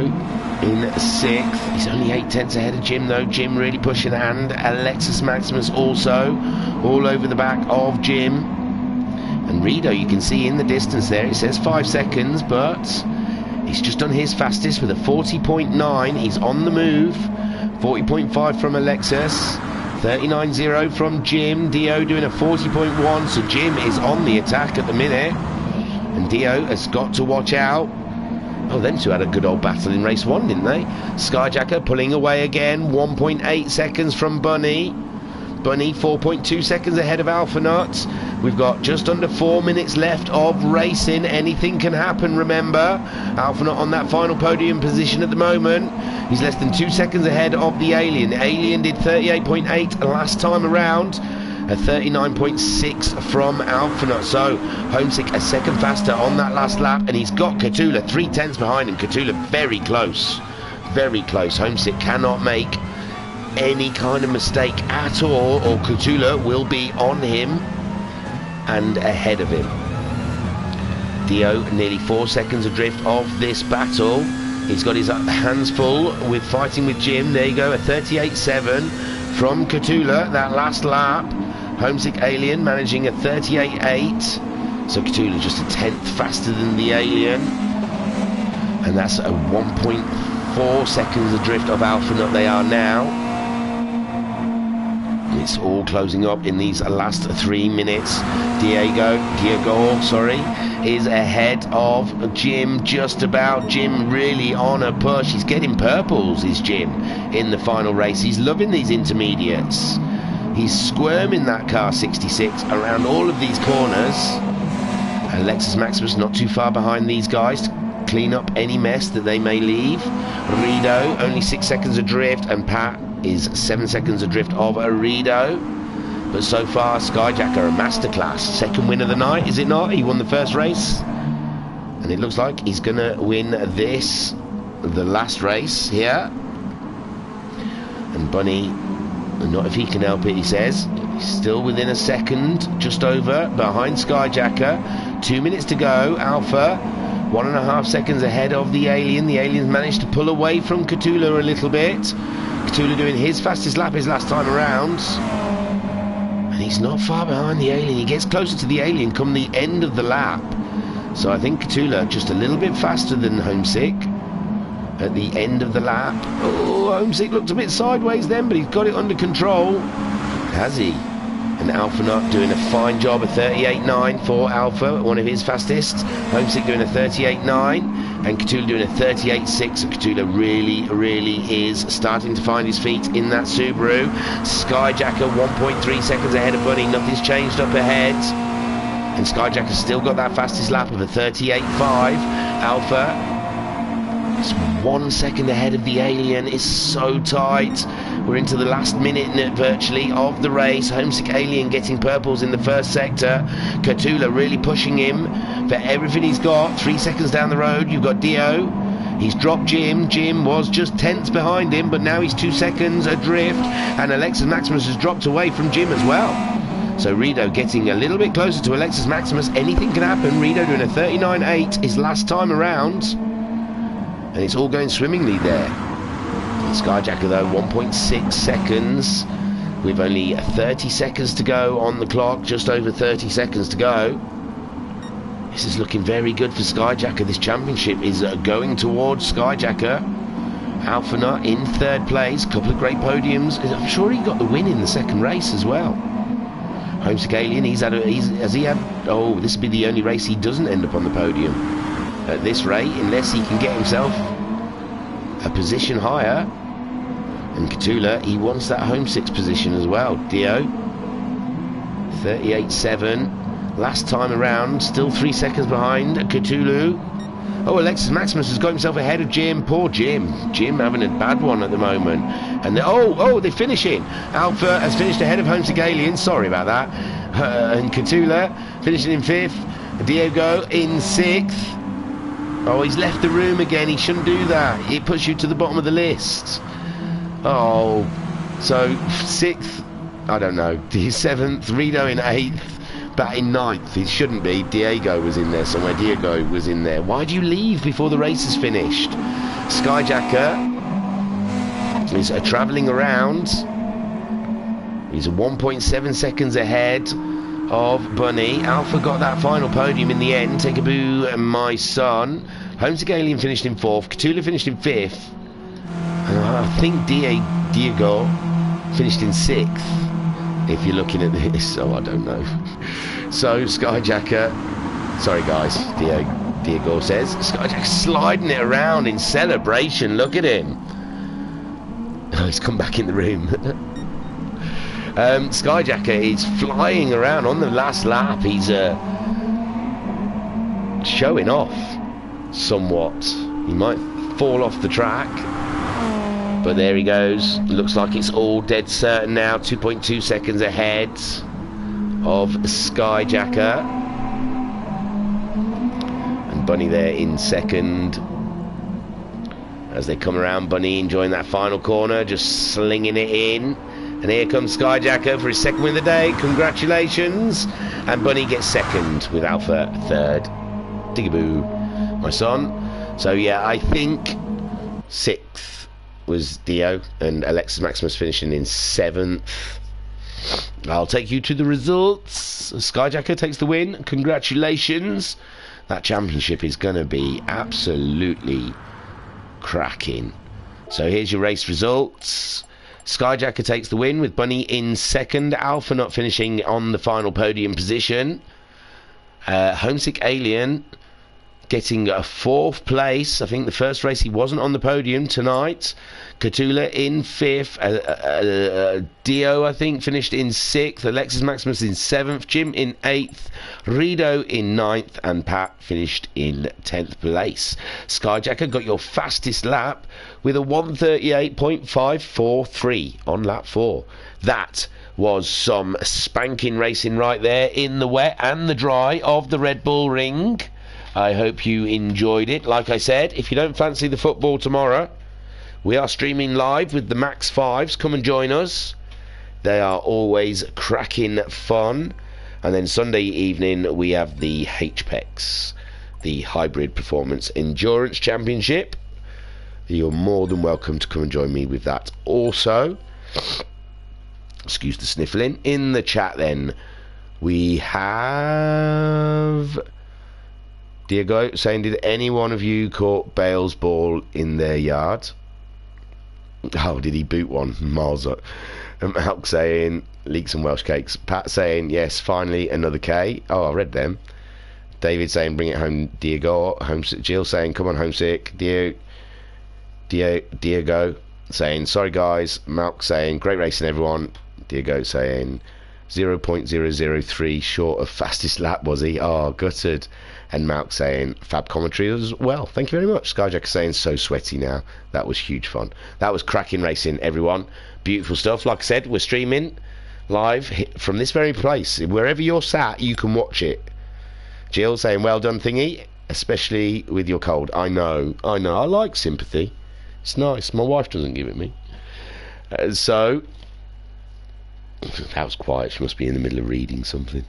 in 6th. He's only 8 tenths ahead of Jim though. Jim really pushing, and Alexis Maximus also all over the back of Jim. And Rido, you can see in the distance there, it says 5 seconds, but he's just done his fastest with a 40.9. He's on the move. 40.5 from Alexis, 39.0 from Jim. Dio doing a 40.1, so Jim is on the attack at the minute, and Dio has got to watch out. Oh, them two had a good old battle in race 1, didn't they? Skyjacker pulling away again, 1.8 seconds from Bunny. Bunny 4.2 seconds ahead of Alphanut. We've got just under 4 minutes left of racing. Anything can happen, remember. Alphanut on that final podium position at the moment. He's less than 2 seconds ahead of the Alien. Alien did 38.8 last time around. A 39.6 from Alphanut. So Homesick a second faster on that last lap, and he's got Cthulhu 3 tenths behind him. Cthulhu very close. Very close. Homesick cannot make any kind of mistake at all, or Cthulhu will be on him and ahead of him. Dio nearly 4 seconds adrift of this battle. He's got his hands full with fighting with Jim. There you go, a 38.7 from Cthulhu that last lap. Homesick Alien managing a 38.8, so Cthulhu just a 10th faster than the Alien, and that's a 1.4 seconds adrift of Alphanut they are now. It's all closing up in these last 3 minutes. Diego, is ahead of Jim, just about. Jim really on a push. He's getting purples, is Jim, in the final race. He's loving these intermediates. He's squirming that car 66 around all of these corners. Alexis Maximus not too far behind these guys to clean up any mess that they may leave. Rido only 6 seconds adrift, and Pat is 7 seconds adrift of Rido. But so far, Skyjacker a masterclass. Second win of the night, is it not? He won the first race, and it looks like he's going to win this, the last race here. And Bunny, not if he can help it, he says. He's still within a second, just over, behind Skyjacker. 2 minutes to go. Alpha 1.5 seconds ahead of the Alien. The Alien's managed to pull away from Cthulhu a little bit. Cthulhu doing his fastest lap his last time around, and he's not far behind the Alien. He gets closer to the Alien come the end of the lap, so I think Cthulhu just a little bit faster than Homesick at the end of the lap. Oh, Homesick looked a bit sideways then, but he's got it under control, has he? And Alphanut doing a fine job, a 38.9 for Alpha, one of his fastest. Homesick doing a 38.9, and Cthulhu doing a 38.6. Cthulhu really is starting to find his feet in that Subaru. Skyjacker 1.3 seconds ahead of Bunny. Nothing's changed up ahead. And Skyjacker's still got that fastest lap of a 38.5. Alpha is 1 second ahead of the Alien. It's so tight. We're into the last minute virtually of the race. Homesick Alien getting purples in the first sector. Catula really pushing him for everything he's got. 3 seconds down the road, you've got Dio. He's dropped Jim. Jim was just tenths behind him, but now he's 2 seconds adrift. And Alexis Maximus has dropped away from Jim as well. So Rido getting a little bit closer to Alexis Maximus. Anything can happen. Rido doing a 39.8 his last time around. And it's all going swimmingly there. And Skyjacker though, 1.6 seconds. With only 30 seconds to go on the clock. Just over 30 seconds to go. This is looking very good for Skyjacker. This championship is going towards Skyjacker. Alphanut in third place. Couple of great podiums. I'm sure he got the win in the second race as well. Homesick Alien, has he had... Oh, this would be the only race he doesn't end up on the podium at this rate, unless he can get himself a position higher. And Catula, he wants that Homesick position as well. Dio, 38.7. Last time around, still 3 seconds behind Cthulhu. Oh, Alexis Maximus has got himself ahead of Jim. Poor Jim. Jim having a bad one at the moment. And they're finishing. Alpha has finished ahead of Homesick Alien. Sorry about that. And Cthulhu finishing in 5th. Diego in 6th. Oh, he's left the room again. He shouldn't do that. It puts you to the bottom of the list. Oh, so 6th. I don't know. 7th. Rido in 8th. But in 9th, it shouldn't be. Diego was in there somewhere. Diego was in there. Why do you leave before the race is finished? Skyjacker is travelling around. He's 1.7 seconds ahead of Bunny. Alpha got that final podium in the end. Take a boo, and my son. Homesick Alien finished in 4th. Cthulhu finished in 5th. And I think Diego finished in 6th. If you're looking at this, I don't know. So Skyjacker, sorry guys, Diego says, Skyjacker sliding it around in celebration. Look at him. Oh, he's come back in the room. Skyjacker is flying around on the last lap. He's showing off somewhat. He might fall off the track. But there he goes. Looks like it's all dead certain now. 2.2 seconds ahead of Skyjacker. And Bunny there in 2nd. As they come around, Bunny enjoying that final corner, just slinging it in. And here comes Skyjacker for his 2nd win of the day. Congratulations. And Bunny gets 2nd with Alpha 3rd. Digaboo, my son. So yeah, I think 6th was Dio, and Alexis Maximus finishing in 7th. I'll take you to the results. Skyjacker takes the win. Congratulations. That championship is going to be absolutely cracking. So here's your race results. Skyjacker takes the win with Bunny in 2nd. Alpha not finishing on the final podium position. Homesick Alien getting a 4th place. I think the first race he wasn't on the podium tonight. Catula in 5th. Dio, I think, finished in 6th. Alexis Maximus in 7th. Jim in 8th. Rido in 9th. And Pat finished in 10th place. Skyjacker got your fastest lap with a 1:38.543 on lap 4. That was some spanking racing right there in the wet and the dry of the Red Bull Ring. I hope you enjoyed it. Like I said, if you don't fancy the football tomorrow, we are streaming live with the Max 5s. Come and join us. They are always cracking fun. And then Sunday evening, we have the HPEX, the Hybrid Performance Endurance Championship. You're more than welcome to come and join me with that also. Excuse the sniffling. In the chat then, we have Diego saying, did any one of you caught Bale's ball in their yard? Oh, did he boot one? Miles up. Malk saying, leek some Welsh cakes. Pat saying, yes, finally another K. Oh, I read them. David saying, bring it home, Diego. Homesick. Jill saying, come on, homesick. Diego saying, sorry guys. Malk saying, great racing everyone. Diego saying, 0.003 short of fastest lap, was he? Oh, gutted. And Malk saying, fab commentary as well. Thank you very much. Skyjack saying, so sweaty now. That was huge fun. That was cracking racing, everyone. Beautiful stuff. Like I said, we're streaming live from this very place. Wherever you're sat, you can watch it. Jill saying, well done, Thingy. Especially with your cold. I know. I like sympathy. It's nice. My wife doesn't give it me. So, that was quiet. She must be in the middle of reading something.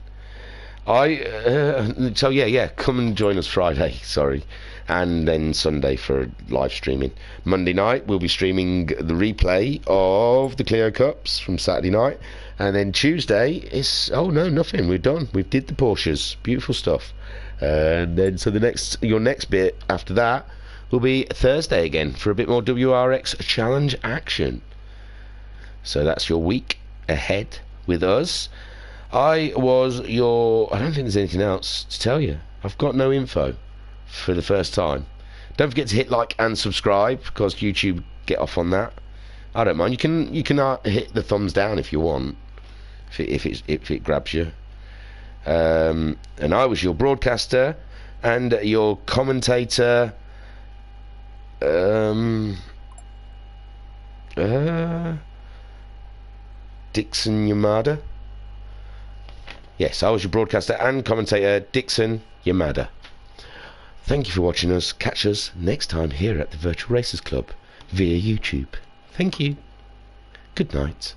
So yeah, come and join us Friday, sorry, and then Sunday for live streaming. Monday night we'll be streaming the replay of the Clio Cups from Saturday night, and then Tuesday is nothing. We're done. We did the Porsches, beautiful stuff, and then so your next bit after that will be Thursday again for a bit more WRX challenge action. So that's your week ahead with us. I don't think there's anything else to tell you. I've got no info for the first time. Don't forget to hit like and subscribe, because YouTube get off on that. I don't mind. You can hit the thumbs down if you want, if it grabs you. And I was your broadcaster and your commentator. Dixon Yamada. Yes, I was your broadcaster and commentator, Dixon Yamada. Thank you for watching us. Catch us next time here at the Virtual Racers Club via YouTube. Thank you. Good night.